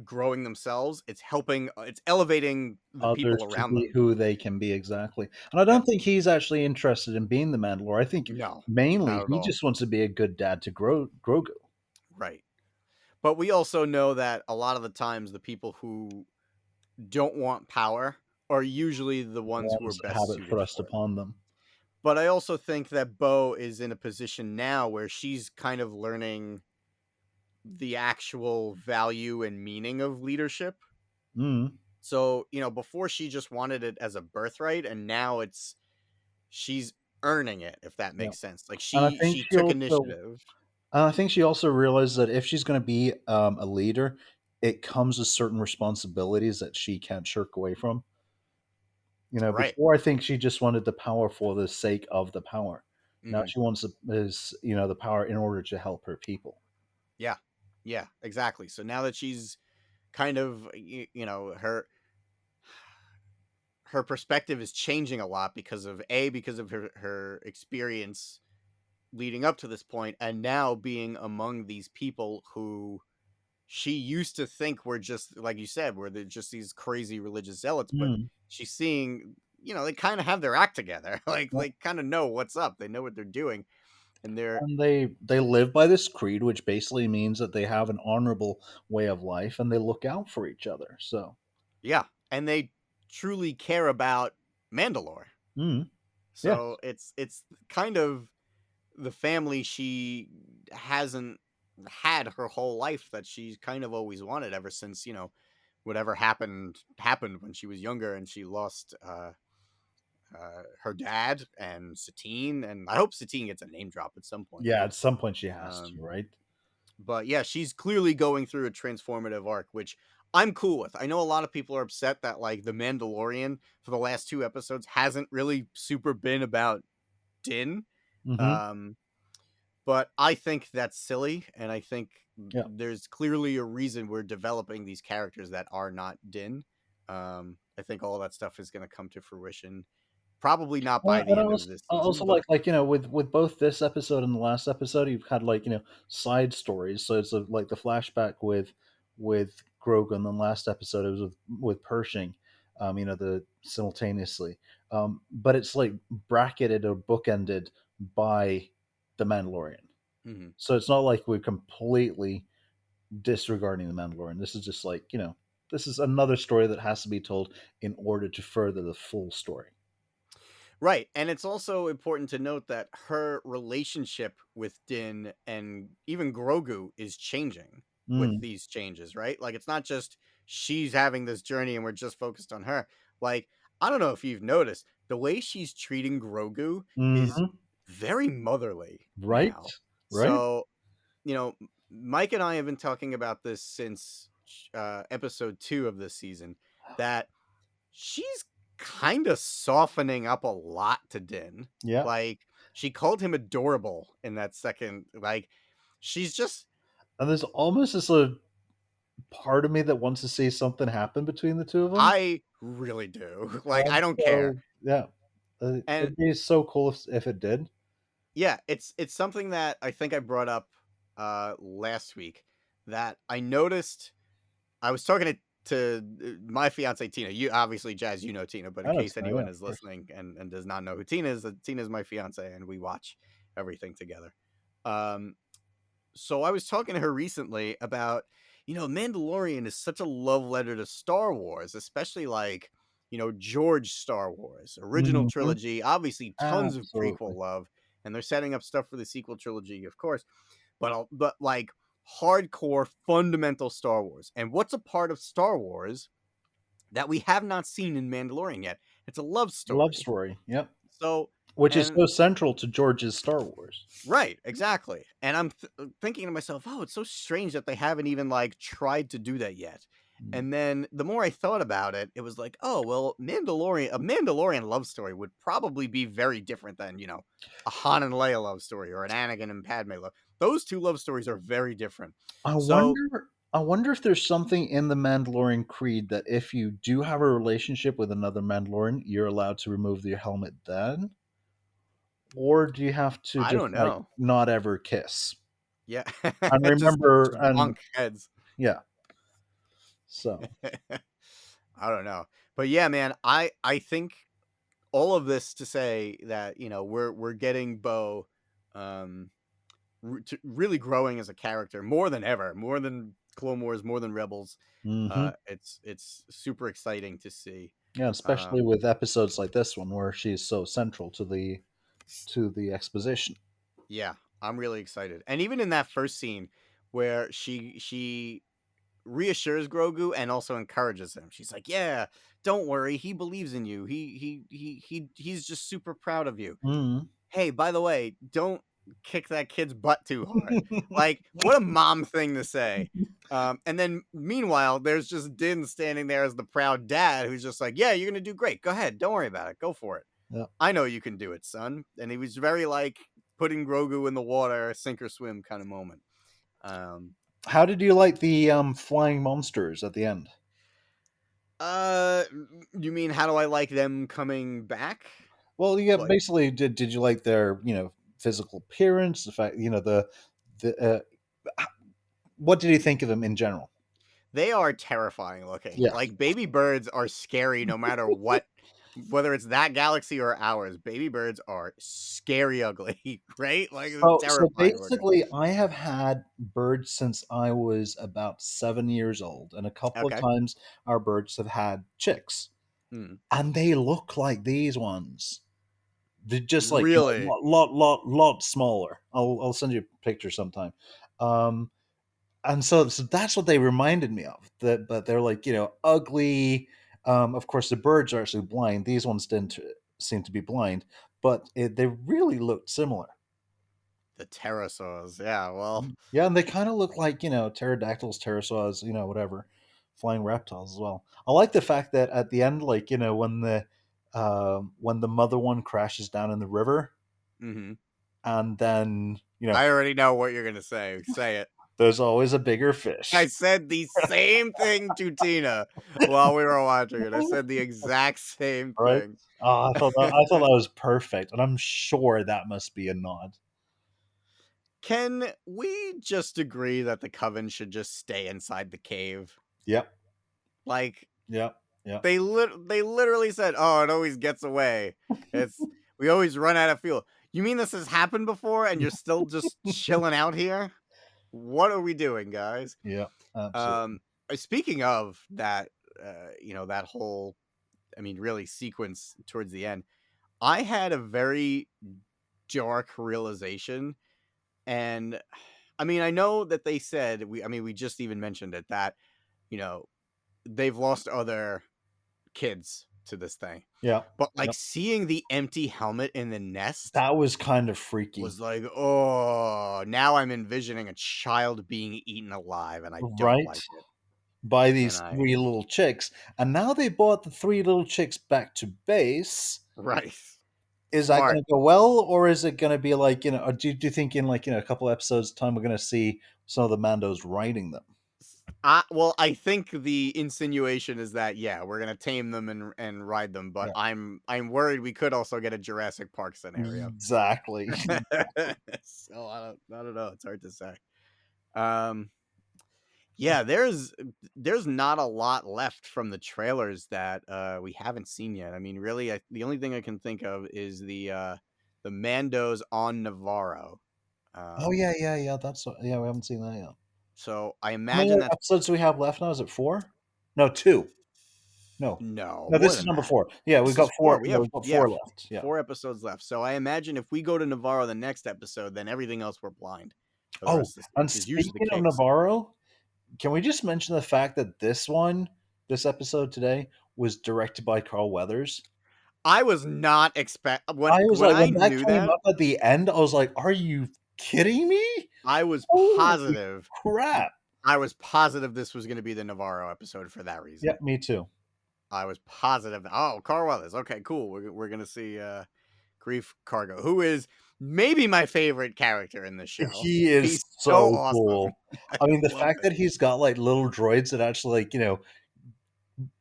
growing themselves; it's helping, it's elevating the Others people to around be them. who they can be exactly. And I Yeah, don't think he's actually interested in being the Mandalore. I think no, mainly not at he all. just wants to be a good dad to Grogu. Right, but we also know that a lot of the times the people who don't want power are usually the The ones who are ones that have best it suited thrust for it. upon them. But I also think that Bo is in a position now where she's kind of learning the actual value and meaning of leadership. Mm. So, before she just wanted it as a birthright, and now she's earning it, if that Yeah. makes sense. Like And she took initiative. I think she also realized that if she's going to be a leader, it comes with certain responsibilities that she can't shirk away from. Right. Before I think she just wanted the power for the sake of the power. Now Hmm. she wants the power in order to help her people. Yeah. Yeah, exactly. So now that she's kind of, her perspective is changing a lot because of her experience leading up to this point, and now being among these people who she used to think were just like you said, were they're just these crazy religious zealots, but Mm. she's seeing, they kind of have their act together. Like Yeah. they kind of know what's up, they know what they're doing, and they're And they live by this creed, which basically means that they have an honorable way of life and they look out for each other. So yeah, and they truly care about Mandalore. Mm. Yeah. So it's kind of the family she hasn't had her whole life that she's kind of always wanted ever since, whatever happened when she was younger and she lost her dad and Satine, and I hope Satine gets a name drop at some point. Yeah. At some point, she has to, Um, right? but yeah, she's clearly going through a transformative arc, which I'm cool with. I know a lot of people are upset that like the Mandalorian for the last 2 episodes hasn't really super been about Din. Hmm. Um, but I think that's silly, and I think Yeah. there's clearly a reason we're developing these characters that are not Din. I think all that stuff is going to come to fruition. Probably not by the And end of this I season, also but like with both this episode and the last episode, you've had like side stories. So it's like the flashback with Grogu, and then last episode it was with Pershing, the simultaneously. But it's like bracketed or bookended by the Mandalorian. mhm. So it's not like we're completely disregarding the Mandalorian. This is just like this is another story that has to be told in order to further the full story. Right, and it's also important to note that her relationship with Din and even Grogu is changing with Mm. these changes, right? Like it's not just she's having this journey and we're just focused on her. Like I don't know if you've noticed the way she's treating Grogu is Hmm. very motherly Right, now. right. So, Mike and I have been talking about this since episode 2 of this season that she's kind of softening up a lot to Din. Yeah. Like she called him adorable in that second. Like she's just And there's almost this part of me that wants to see something happen between the two of them. I really do. Like And I don't care. so, yeah, And it'd be so cool if it did. yeah, it's something that I think I brought up last week that I noticed. I was talking to my fiance Tina. You obviously, Jazz, you know Tina, but in I know, case Tina, yeah, anyone of is course. listening and does not know who Tina's my fiance, and we watch everything together. Um, so I was talking to her recently about, Mandalorian is such a love letter to Star Wars, especially like, George Star Wars, original Hmm. trilogy, obviously tons of Absolutely. prequel love, and they're setting up stuff for the sequel trilogy, of course, but like hardcore fundamental Star Wars. And what's a part of Star Wars that we have not seen in Mandalorian yet? It's a love Love story. story. Yep. So, Which is and so central to George's Star Wars. right, exactly. And I'm thinking to myself, oh, it's so strange that they haven't even like tried to do that yet. Mm. And then the more I thought about it, it was like, oh, well, a Mandalorian love story would probably be very different than, a Han and Leia love story or an Anakin and Padme love. Those two love stories are very different. I So wonder. I wonder if there's something in the Mandalorian creed that if you do have a relationship with another Mandalorian, you're allowed to remove your helmet then, or do you have to I just don't like know. not ever kiss? Yeah. And Just remember, and bonk heads. yeah, so I don't know. But yeah, man, I think all of this to say that, we're getting Bo um really growing as a character more than ever, more than Clone Wars, more than Rebels. hmm It's super exciting to see. yeah, especially Um with episodes like this one where she's so central to the exposition. yeah, I'm really excited. And even in that first scene where she reassures Grogu and also encourages him. She's like, "Yeah, don't worry. He believes in you. He's just super proud of you. Mhm. Hey, by the way, don't kick that kid's butt too hard." Like, what a mom thing to say. And then meanwhile, there's just Din standing there as the proud dad who's just like, "Yeah, you're gonna do great. Go ahead. Don't worry about it. Go for it. Yeah. I know you can do it, son." And he was very like putting Grogu in the water, sink or swim kind of moment. Um, How did you like the flying monsters at the end? Uh, you mean how do I like them coming back? Well, yeah, Like basically, did you like their physical appearance? The fact the what did you think of them in general? they are terrifying looking. Yeah. Like baby birds are scary no matter what, whether it's that galaxy or ours. Baby birds are scary ugly, right? Like So terrifying looking. basically, I have had birds since I was about 7 years old, and a couple of Okay. times our birds have had chicks. and they look like these ones. They're just like Really? lot smaller. I'll send you a picture sometime. And so that's what they reminded me of. But they're like ugly. Of course, the birds are actually blind. These ones didn't seem to be blind, but they really looked similar. The pterosaurs, yeah. Well, Yeah, and they kind of look like pterodactyls, pterosaurs, whatever, flying reptiles as well. I like the fact that at the end, like when the mother one crashes down in the river, and then I already know what you're gonna say. Say it. there's always a bigger fish. I said the same thing to Tina while we were watching it. I said the exact same Right? thing. Oh, I thought that was perfect, and I'm sure that must be a nod. Can we just agree that the coven should just stay inside the cave? Yep. Like, Yep. Yep. they literally said, "Oh, it always gets away. We always run out of fuel." You mean this has happened before, and you're still just chilling out here? What are we doing, guys? Yeah. Absolutely. Speaking of that, that whole, really sequence towards the end, I had a very dark realization, and I know that they said we just even mentioned it that they've lost other kids to this thing, Yeah. but like Yep. seeing the empty helmet in the nest That was kind of freaky. was like, oh, now I'm envisioning a child being eaten alive, and I don't Right? like it. By these And three little chicks, and now they brought the three little chicks back to base. right. Is that going Smart. to go well, or is it going to be like or do you think in like a couple episodes time we're going to see some of the Mandos riding them? Well, I think the insinuation is that we're gonna tame them and ride them, but Yeah. I'm worried we could also get a Jurassic Park scenario. Exactly. So I don't know. It's hard to say. Yeah, there's not a lot left from the trailers that we haven't seen yet. Really, the only thing I can think of is the Mandos on Navarro. Oh yeah. That's we haven't seen that yet. So I How many imagine that episodes do we have left now? Is it 4? No, 2. No, no, no. more This is than number that. 4. Yeah, we've This got is 4. 4. We Yeah, have we've got 4 left. Yeah. 4 episodes left. So I imagine if we go to Navarro the next episode, then everything else we're blind for the Oh, rest of the season, and which is usually the speaking of case. Navarro, can we just mention the fact that this episode today, was directed by Carl Weathers? I was not expect I was when like, I when that knew came that, up at the end, I was like, "Are you kidding me? I was Holy positive. crap!" I was positive this was going to be the Navarro episode for that reason. Yep, me too. I was positive. Oh, Carl Weathers. Okay, cool. We're going to see Grief Cargo, who is maybe my favorite character in the show. He is He's so so awesome. cool. I mean, the love fact it. that he's got like little droids that actually like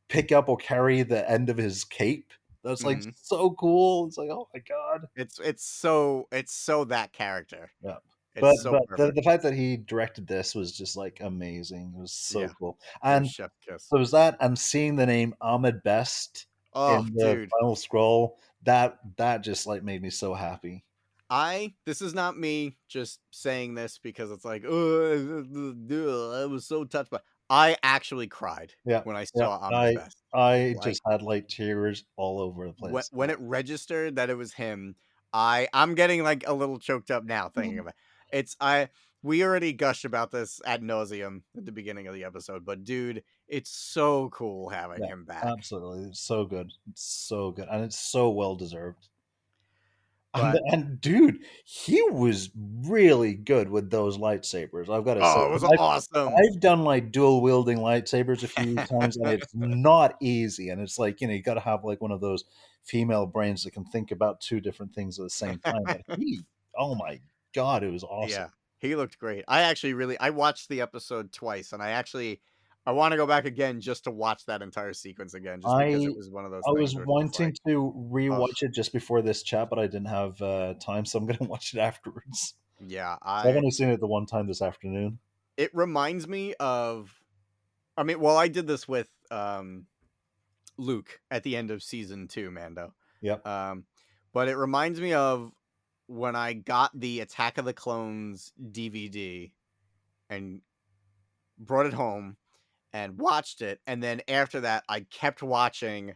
pick up or carry the end of his cape. That's like so cool. It's like, oh my god. It's so that character. Yeah. It's so But perfect. the fact that he directed this was just like amazing. It was so cool. It was And chef's kiss. so was that, and seeing the name Ahmed Best Oh, in the dude. final scroll, that just like made me so happy. This is not me just saying this because it's like, oh, I was so touched by. I actually cried when I saw Ahmed Best. I just had like tears all over the place. When it registered that it was him, I'm getting like a little choked up now thinking of it. We already gushed about this ad nauseum at the beginning of the episode, but dude, it's so cool having him back. Absolutely, it's so good. It's so good, and it's so well deserved. But and dude, he was really good with those lightsabers. I've got to say, it was awesome. I've done like dual wielding lightsabers a few times, and it's not easy. And it's like you got to have like one of those female brains that can think about 2 different things at the same time. But oh my god, it was awesome. Yeah, he looked great. I watched the episode twice, and I want to go back again just to watch that entire sequence again, just because it was one of those I things was where it's wanting like, to rewatch it just before this chat, but I didn't have time, so I'm going to watch it afterwards. yeah, I've only seen it the one time this afternoon. It reminds me of, I did this with Luke at the end of season 2, Mando. Yep. But it reminds me of when I got the Attack of the Clones DVD and brought it home and watched it, and then after that I kept watching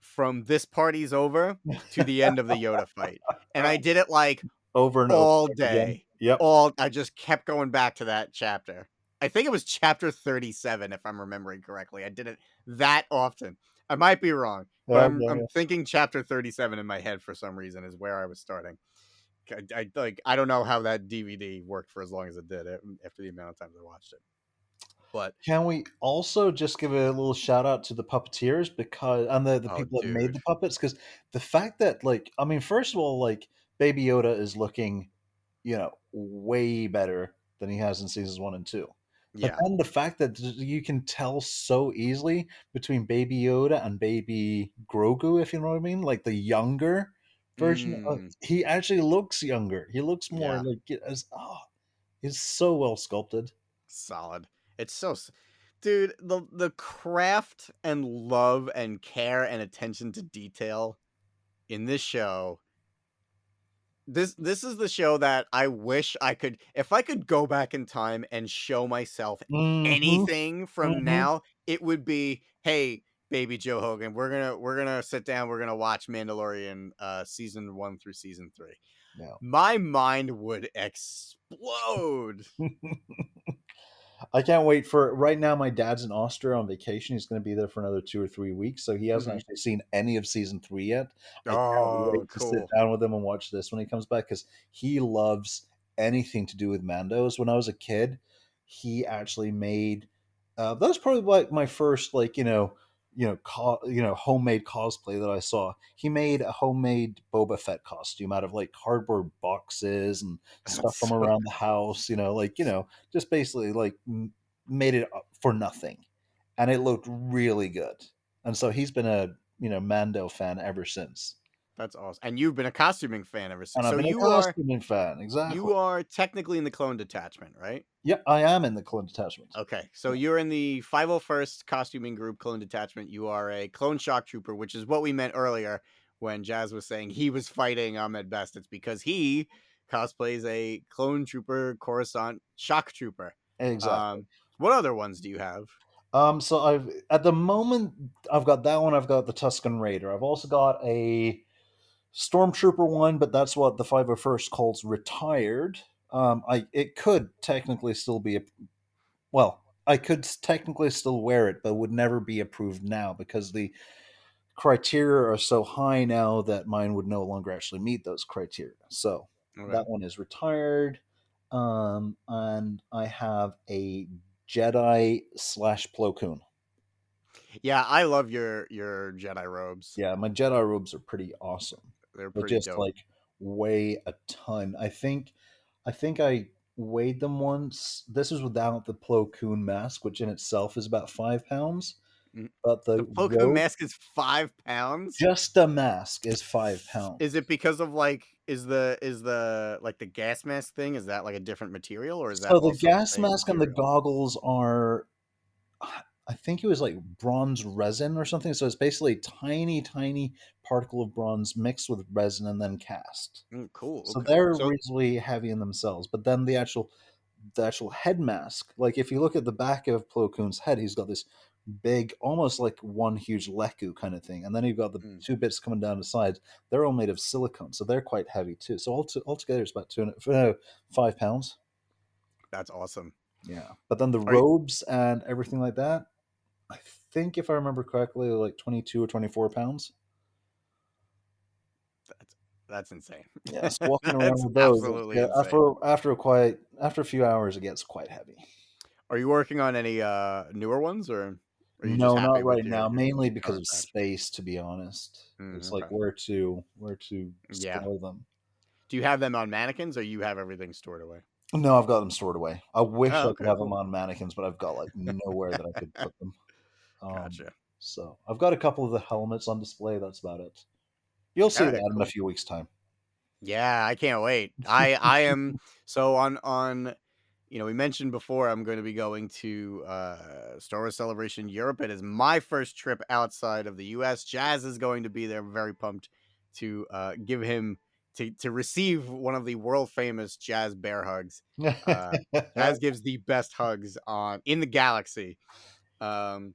from this party's over to the end of the Yoda fight. And I did it like Over and over all again. day. Yep. I just kept going back to that chapter. I think it was chapter 37, if I'm remembering correctly. I did it that often. I might be wrong, but I'm thinking chapter 37 in my head for some reason is where I was starting. I don't know how that DVD worked for as long as it did after the amount of times I watched it. But can we also just give a little shout out to the puppeteers and the people that made dude. the puppets? Because the fact that, like, I mean, first of all, like, Baby Yoda is looking, way better than he has in seasons 1 and 2. But Yeah. then the fact that you can tell so easily between Baby Yoda and Baby Grogu, if you know what I mean, like the younger version, he actually looks younger. He looks more like he's so well sculpted. Solid. It's so dude, the craft and love and care and attention to detail in this show. This is the show that I wish I could, if I could go back in time and show myself Mm-hmm. anything from Mm-hmm. now, it would be, hey, baby Joe Hogan, we're gonna sit down, we're gonna watch Mandalorian season 1 through season 3. Yeah. My mind would explode. I can't wait for right now. My dad's in Austria on vacation. He's going to be there for another 2 or 3 weeks, so he hasn't actually seen any of season 3 yet. I can't Oh, wait to sit cool. down with him and watch this when he comes back because he loves anything to do with Mandos. When I was a kid, he actually made that was probably like my first homemade cosplay that I saw. He made a homemade Boba Fett costume out of like cardboard boxes and stuff That's from so around the house. Just basically like made it for nothing, and it looked really good. And so he's been a Mando fan ever since. That's awesome. And you've been a costuming fan ever And since. I've So been a costuming fan, exactly. you are technically in the clone detachment, right? Yeah, I am in the clone detachment. Okay. So you're in the 501st costuming group clone detachment. You are a clone shock trooper, which is what we meant earlier when Jazz was saying he was fighting Ahmed Best. It's because he cosplays a clone trooper Coruscant shock trooper. Exactly. What other ones do you have? So at the moment I've got that one. I've got the Tusken Raider. I've also got a Stormtrooper one, but that's what the 501st calls retired. It could technically still be I could technically still wear it, but would never be approved now because the criteria are so high now that mine would no longer actually meet those criteria. So Okay. that one is retired. And I have a Jedi / Plo Koon. Yeah, I love your Jedi robes. Yeah, my Jedi robes are pretty awesome. They're They pretty just dope. like weigh a ton. I think I weighed them once. This is without the Plo Koon mask, which in itself is about 5 pounds. Mm. But The the Plo Koon robe, mask is 5 pounds. just the mask, is 5 pounds. Is it because of like is the like the gas mask thing? Is that like a different material, or is that So the also the gas same mask and the material? goggles are, I think it was like bronze resin or something. So it's basically a tiny, tiny particle of bronze mixed with resin and then cast. Cool. So Okay. they're So reasonably heavy in themselves. But then the actual head mask, like if you look at the back of Plo Koon's head, he's got this big, almost like one huge leku kind of thing, and then you've got the two bits coming down the sides. They're all made of silicone, so they're quite heavy too. So altogether, it's about 5 pounds. that's awesome. Yeah, but then the Are you, robes and everything like that, I think if I remember correctly, like 22 or 24 pounds. that's insane. Yeah, so walking around That's with those, absolutely yeah, insane. after a few hours, it gets quite heavy. Are you working on any newer ones, or are you just No, happy not with right your now. Mainly because current of batch? space, to be honest. It's like Okay. where to Yeah. store them. Do you have them on mannequins, or you have everything stored away? No, I've got them stored away. I wish Oh, I could okay, have them cool. on mannequins, but I've got like nowhere that I could put them. Um, Gotcha. so I've got a couple of the helmets on display. That's about it. You'll All see right, that in a cool. few weeks' time. Yeah, I can't wait. I am so on we mentioned before I'm going to be going to Star Wars Celebration Europe. It is my first trip outside of the US. Jazz is going to be there. Very pumped to give him to receive one of the world famous Jazz bear hugs. Jazz gives the best hugs on in the galaxy. Um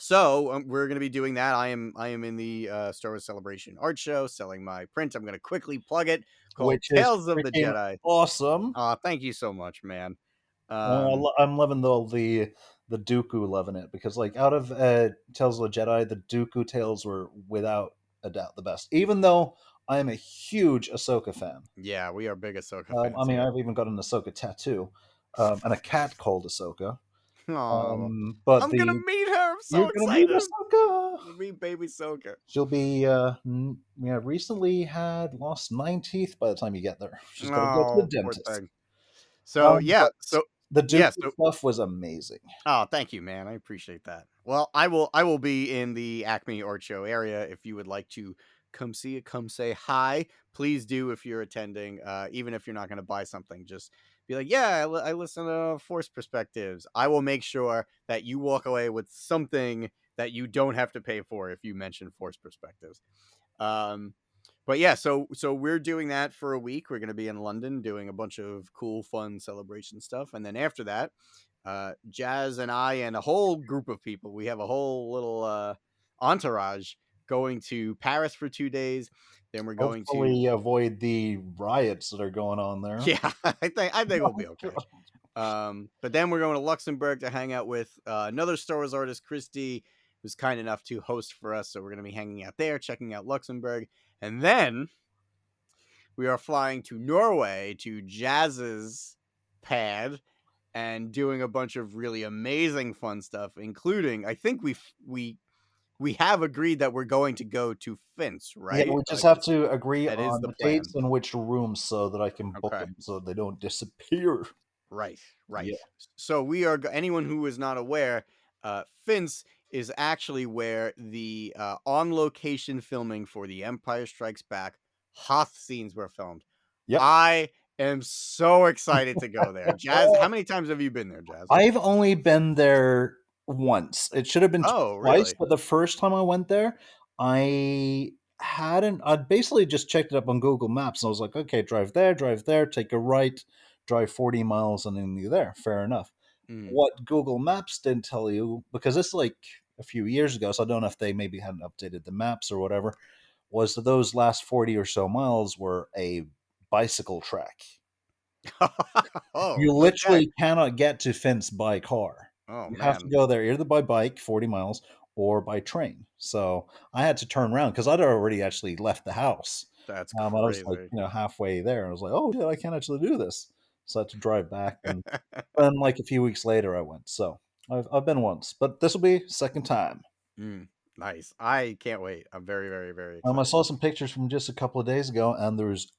So we're going to be doing that. I am in the Star Wars Celebration art show selling my print. I'm going to quickly plug it, called which is Tales of the freaking Jedi. awesome. Thank you so much, man. I'm loving the Dooku loving it because like out of Tales of the Jedi, the Dooku tales were without a doubt the best. Even though I am a huge Ahsoka fan. Yeah, we are big Ahsoka I fans mean, here. I've even got an Ahsoka tattoo and a cat called Ahsoka. Oh, But I'm gonna the meet her. I'm you're so gonna meet excited. Ahsoka. Meet baby Ahsoka. She'll be recently had lost 9 teeth by the time you get there. She's got to go to the Oh, poor dentist. thing. So yeah, But so the yeah, Dooku so stuff was amazing. oh, thank you, man. I appreciate that. Well, I will be in the Acme Art Show area. If you would like to come see it, come say hi. Please do if you're attending. Even if you're not going to buy something, just be like, yeah, I listen to Force Perspectives. I will make sure that you walk away with something that you don't have to pay for if you mention Force Perspectives. Um, but yeah, so we're doing that for a week. We're going to be in London doing a bunch of cool, fun celebration stuff, and then after that, Jazz and I and a whole group of people, we have a whole little entourage going to Paris for 2 days. Then we're going to Hopefully, avoid the riots that are going on there. yeah, I think we'll be Oh, okay. God. But then we're going to Luxembourg to hang out with another Star Wars artist, Christy, who's kind enough to host for us. So we're going to be hanging out there, checking out Luxembourg, and then we are flying to Norway to Jazz's pad and doing a bunch of really amazing fun stuff, including I think we have agreed that we're going to go to Fince, Yeah, right? we just Like have to agree that is on the the plan. dates and which rooms so that I can book Okay. them so they don't disappear. Right, right. Yeah. So we are anyone who is not aware, Fince is actually where the on location filming for The Empire Strikes Back Hoth scenes were filmed. Yep. I am so excited to go there. Jazz, how many times have you been there, Jazz? I've only been there once. It should have been Oh, twice, really? but the first time I went there, I hadn't. I basically just checked it up on Google Maps, and I was like, okay, drive there, take a right, drive 40 miles, and then you're there. Fair enough. Mm. What Google Maps didn't tell you, because it's like a few years ago, so I don't know if they maybe hadn't updated the maps or whatever, was that those last 40 or so miles were a bicycle track. Oh, You okay. literally cannot get to Fence by car. Oh, You have to man. go there either by bike, 40 miles, or by train. So I had to turn around because I'd already actually left the house. That's I was like, crazy. halfway there. And I was like, oh, shit, I can't actually do this. So I had to drive back. And then, like, a few weeks later, I went. So I've been once, but this will be second time. Nice. I can't wait. I'm very, very, very I excited. saw some pictures from just a couple of days ago, and there was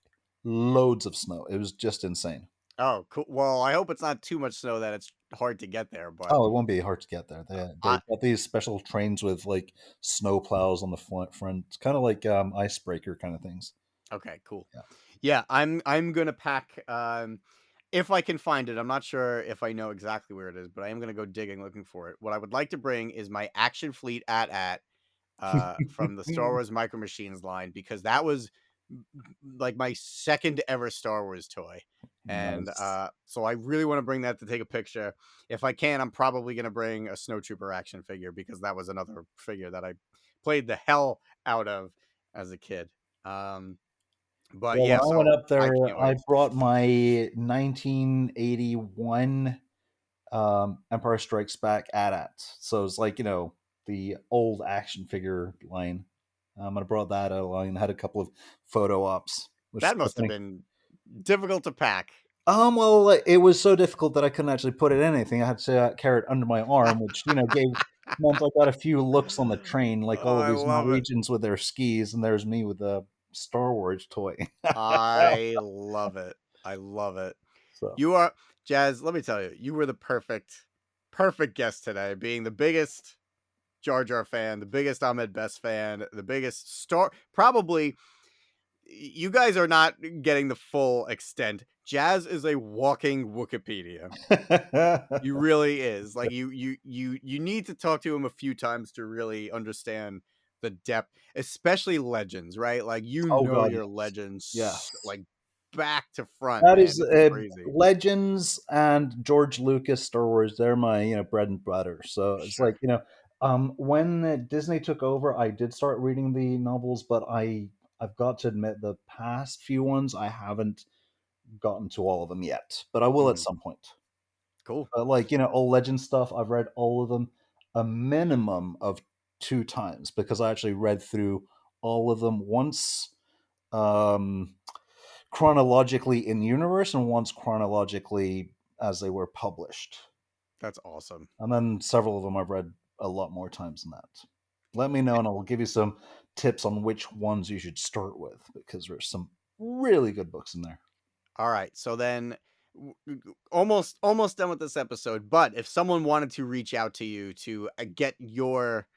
loads of snow. It was just insane. Oh, cool. Well, I hope it's not too much snow that it's hard to get there, but Oh, it won't be hard to get there. I They've got these special trains with like snow plows on the front. It's kind of like icebreaker kind of things. okay, cool. Yeah. Yeah, I'm gonna pack if I can find it. I'm not sure if I know exactly where it is, but I am gonna go digging looking for it. What I would like to bring is my Action Fleet at from the Star Wars Micro Machines line because that was like my second ever Star Wars toy. And Nice. so I really want to bring that to take a picture. If I can, I'm probably going to bring a Snowtrooper action figure because that was another figure that I played the hell out of as a kid. But Well, when yeah, I went so up I there, can't I wait. brought my 1981 Empire Strikes Back AT-AT. So it's like the old action figure line. I brought that along and had a couple of photo ops, which is That quite must have funny. been difficult to pack. Well, like, it was so difficult that I couldn't actually put it in anything. I had to carry it under my arm, which gave meant I got a few looks on the train, like Oh, all of I these love it. Norwegians with their skis, and there's me with a Star Wars toy. I love it. I love it. So You are Jazz, let me tell you, you were the perfect guest today, being the biggest Jar Jar fan, the biggest Ahmed Best fan, the biggest star probably you guys are not getting the full extent. Jazz is a walking Wikipedia. You really is. Like you need to talk to him a few times to really understand the depth, especially legends, right? Like oh god, your yes, legends yes. like back to front, That man. is It's crazy. Legends and George Lucas Star Wars. They're my bread and butter. So it's like Sure. When Disney took over, I did start reading the novels, but I've got to admit the past few ones I haven't gotten to all of them yet, but I will at Mm, some point. cool. Like, old legend stuff, I've read all of them a minimum of 2 times because I actually read through all of them once, um, chronologically in universe and once chronologically as they were published. That's awesome. And then several of them I've read a lot more times than that. Let me know and I'll give you some tips on which ones you should start with because there's some really good books in there. All right. So then almost done with this episode, but if someone wanted to reach out to you to get your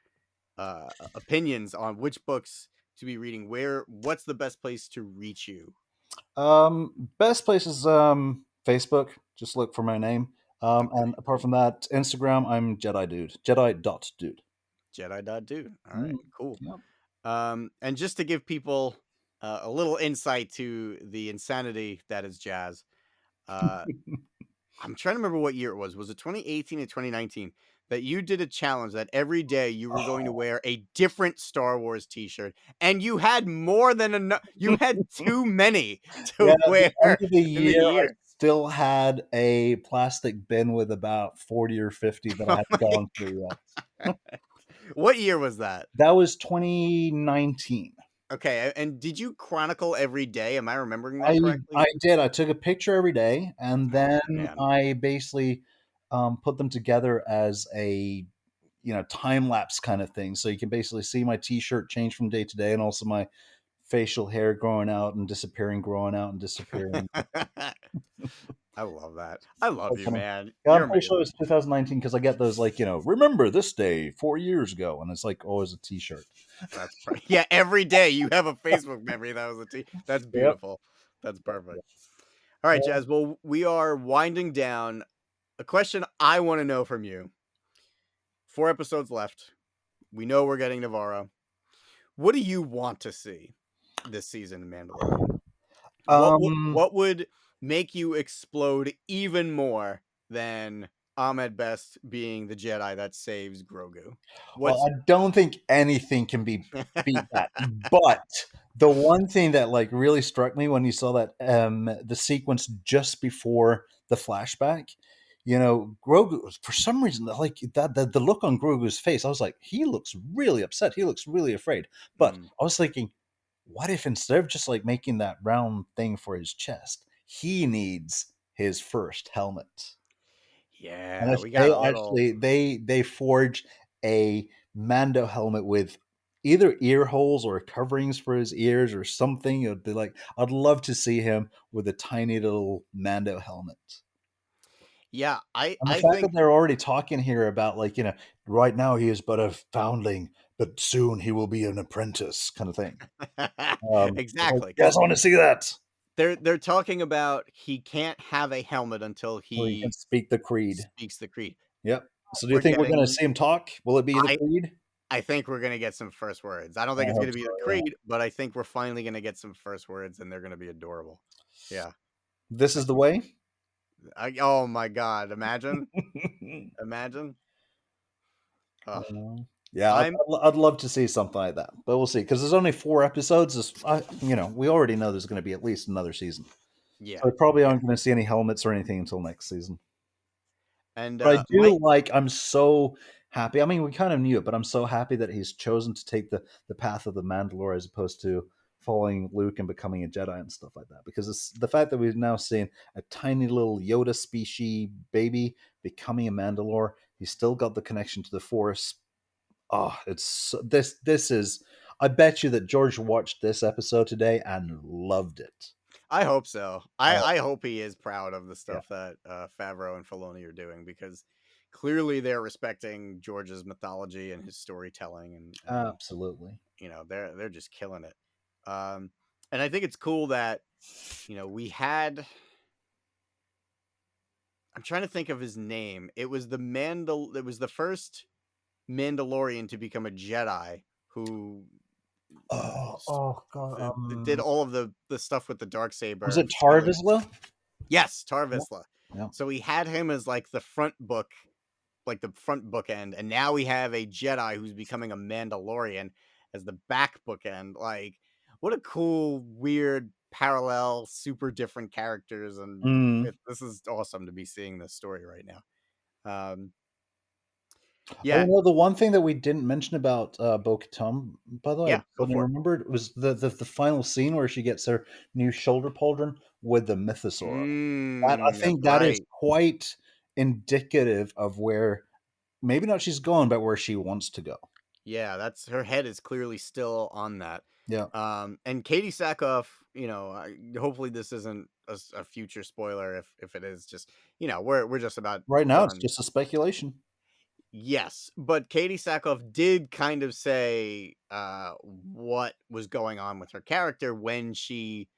opinions on which books to be reading, what's the best place to reach you? Best place is Facebook. Just look for my name. Okay. And apart from that, Instagram, I'm Jedi Dude. Jedi.dude. Jedi.dude. All right, Mm, cool. yep. And just to give people a little insight to the insanity that is jazz, uh, I'm trying to remember what year it was. Was it 2018 or 2019 that you did a challenge that every day you were going to Oh. wear a different Star Wars t-shirt and you had more than enough, you had too many Yeah, to at the wear end of the in the year, I year. still had a plastic bin with about 40 or 50 that I Oh hadn't my gone through yet. God. What year was that? That was 2019. Okay, and did you chronicle every day? Am I remembering that I correctly? did. I took a picture every day, and Oh then man. I basically put them together as a time lapse kind of thing. So you can basically see my T-shirt change from day to day, and also my facial hair growing out and disappearing, growing out and disappearing. I love that. I love Quite you, funny. man. Yeah, You're I'm pretty sure it amazing. was 2019 because I get those like remember this day 4 years ago, and it's like always a T-shirt. Yeah, every day you have a Facebook memory that was that's Yep. beautiful. That's perfect. All right, Jazz. Well, we are winding down. A question I want to know from you. 4 episodes left. We know we're getting Navarro. What do you want to see this season in Mandalorian? Um, What would make you explode even more than Ahmed Best being the Jedi that saves Grogu? well, What's I don't think anything can beat that. But the one thing that like really struck me when you saw that the sequence just before the flashback, Grogu for some reason like that the look on Grogu's face, I was like, he looks really upset. He looks really afraid. But Mm, I was thinking, what if instead of just like making that round thing for his chest, he needs his first helmet? And yeah, if we got they a little. actually they forge a Mando helmet with either ear holes or coverings for his ears or something, it would be like I'd love to see him with a tiny little Mando helmet. Yeah, And the I fact that think they're already talking here about like, right now he is but a foundling, but soon he will be an apprentice kind of thing. It's like, exactly yes, because I want to see that. they're talking about he can't have a helmet until So he can he speak the creed. speaks the creed. Yep. So do you We're think we're gonna getting. see him talk? Will it be the I creed? I think we're gonna get some first words. I don't I think it's hope gonna be so, the yeah. creed, but I think we're finally gonna get some first words, and they're gonna be adorable. Yeah, This I is the can. way? Oh my god! Imagine. Ugh. Uh, yeah, I'm I'd love to see something like that, but we'll see because there's only 4 episodes. We already know there's going to be at least another season, so yeah, we probably yeah, aren't going to see any helmets or anything until next season. and But I my do like. I'm so happy. I mean, we kind of knew it, but I'm so happy that he's chosen to take the path of the Mandalore as opposed to following Luke and becoming a Jedi and stuff like that. Because it's the fact that we've now seen a tiny little Yoda species baby becoming a Mandalore. He's still got the connection to the Force. Oh, this is. I bet you that George watched this episode today and loved it. I hope so. Oh, I hope he is proud of the yeah, stuff that Favreau and Filoni are doing because clearly they're respecting George's mythology and his storytelling, and absolutely. they're just killing it. Um, and I think it's cool that we had. I'm trying to think of his name. It was It was the first Mandalorian to become a Jedi who Oh God. did all of the stuff with the dark Was saber it for the. Tarvisla? Yes, Yeah. Tarvisla. Yeah. So we had him as like the front book like the front bookend, and now we have a Jedi who's becoming a Mandalorian as the back bookend. Like, what a cool, weird, parallel, super different characters, and Mm. this is awesome to be seeing this story right now. Oh, Yeah, the one thing that we didn't mention about Bo-Katan, by the way, yeah, go when I for it. remembered, was the final scene where she gets her new shoulder pauldron with the mythosaur. That, I That's think, that is right. quite indicative of where maybe not she's going, but where she wants to go. Yeah, that's her head is clearly still on that. Yeah. And Katie Sackhoff, hopefully this isn't a future spoiler. If it is, just we're just about Right now, it's done. just a speculation. Yes, but Katie Sackhoff did kind of say what was going on with her character when she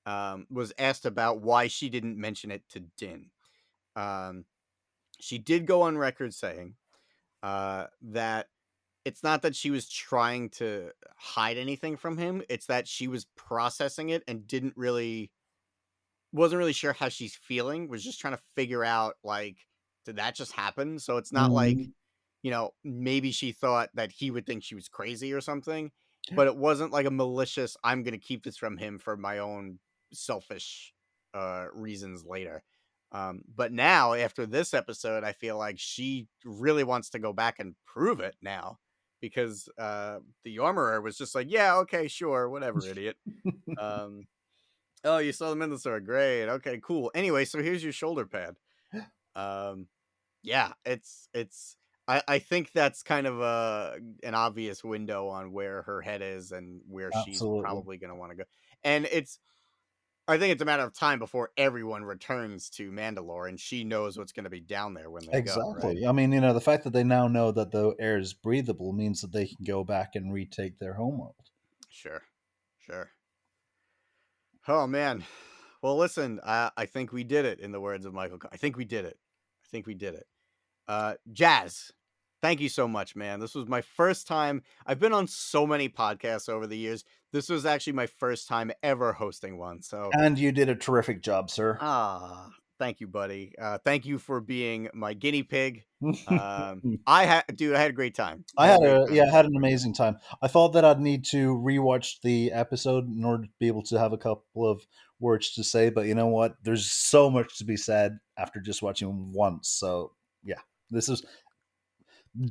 was asked about why she didn't mention it to Din. Um, she did go on record saying that it's not that she was trying to hide anything from him. It's that she was processing it and wasn't really sure how she's feeling, was just trying to figure out, like, did that just happen? So it's not like, Mhm. maybe she thought that he would think she was crazy or something, but it wasn't like a malicious, I'm going to keep this from him for my own selfish reasons later. But now, after this episode, I feel like she really wants to go back and prove it now because the armorer was just like, yeah, okay, sure, whatever, idiot. Um, Oh, you saw them in the store. Great. Okay, cool. Anyway, so here's your shoulder pad. Um, yeah, it's I think that's kind of an obvious window on where her head is and where she's Absolutely. probably gonna want to go. And I think it's a matter of time before everyone returns to Mandalore and she knows what's gonna be down there when they go, right? Exactly. I mean, the fact that they now know that the air is breathable means that they can go back and retake their homeworld. Sure. Sure. Oh man. Well, listen, I think we did it in the words of Michael. I think we did it. I think we did it. Jazz, thank you so much, man. This was my first time. I've been on so many podcasts over the years. This was actually my first time ever hosting one. So, And you did a terrific job, sir. thank you, buddy. Thank you for being my guinea pig. I had a great time. I had a great time I had an recording this. amazing time. I thought that I'd need to rewatch the episode in order to be able to have a couple of words to say, but you know what? There's so much to be said after just watching once. So yeah, this is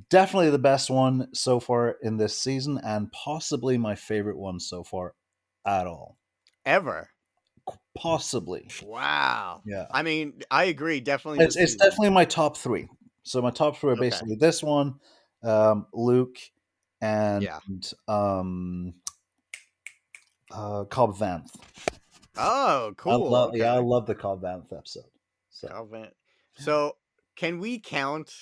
definitely the best one so far in this season, and possibly my favorite one so far at all. Ever. Possibly, Wow. yeah. I mean, I agree. Definitely It's this it's season. definitely my top three. So my top three are Okay. basically this one, Luke, and Yeah. um, Cobb Vanth. Oh, cool. I Okay. love the Cobb Vanth episode. So Calvin. So, can we count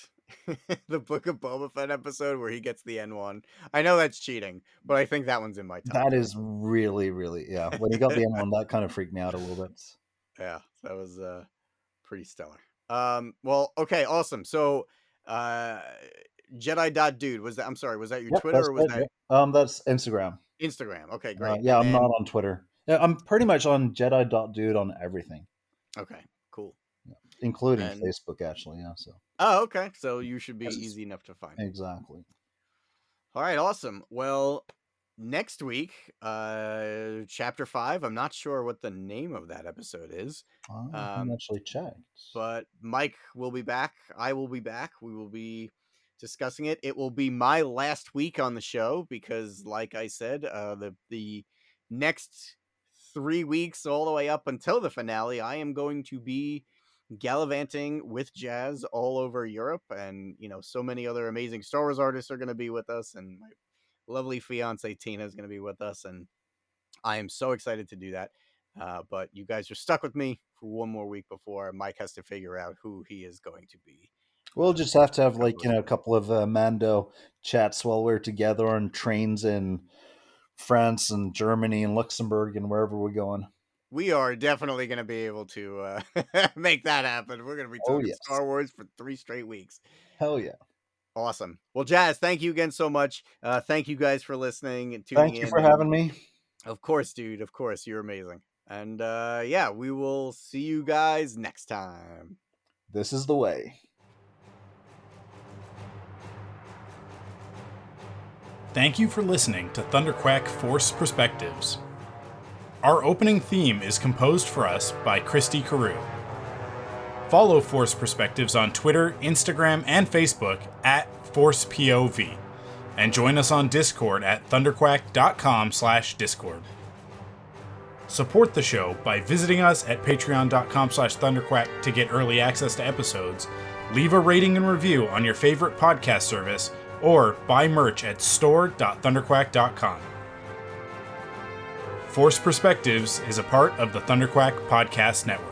the Book of Boba Fett episode where he gets the N1? I know that's cheating, but I think that one's in my top that three. is really, really, yeah. When he got the N1, that kind of freaked me out a little bit. Yeah, that was pretty stellar. Well, okay, awesome. So, uh, Jedi.dude, I'm sorry, was that your Yep, Twitter that's or was it. that Yep. That's Instagram. Instagram? Okay, great. Yeah, And I'm not then, on Twitter. Yeah, I'm pretty much on Jedi.dude on everything, okay, cool. including And, Facebook, actually. Yeah, so oh, okay. So you should be 'cause it's- easy enough to find. exactly. All right, awesome. Well, next week, chapter 5, I'm not sure what the name of that episode is. I haven't Um, actually checked. but Mike will be back. I will be back. We will be discussing it. It will be my last week on the show because, like I said, the next 3 weeks, all the way up until the finale, I am going to be gallivanting with Jazz all over Europe, and so many other amazing Star Wars artists are going to be with us, and my lovely fiance Tina is going to be with us, and I am so excited to do that. But you guys are stuck with me for one more week before Mike has to figure out who he is going to be. We'll just have to have a Co-hosting. couple of Mando chats while we're together on trains in France and Germany and Luxembourg and wherever we're going. We are definitely going to be able to make that happen. We're going to be Oh talking yes, Star Wars for 3 straight weeks. hell yeah! Awesome. Well, Jazz, thank you again so much. Thank you guys for listening and tuning Thank you in. for And having me. of course, dude, of course, you're amazing. And yeah, we will see you guys next time. This is the way. thank you for listening to Thunderquack Force Perspectives. Our opening theme is composed for us by Christy Carew. Follow Force Perspectives on Twitter, Instagram, and Facebook at ForcePOV, and join us on Discord at thunderquack.com/discord. Support the show by visiting us at patreon.com/thunderquack to get early access to episodes, leave a rating and review on your favorite podcast service, or buy merch at store.thunderquack.com. Force Perspectives is a part of the Thunderquack Podcast Network.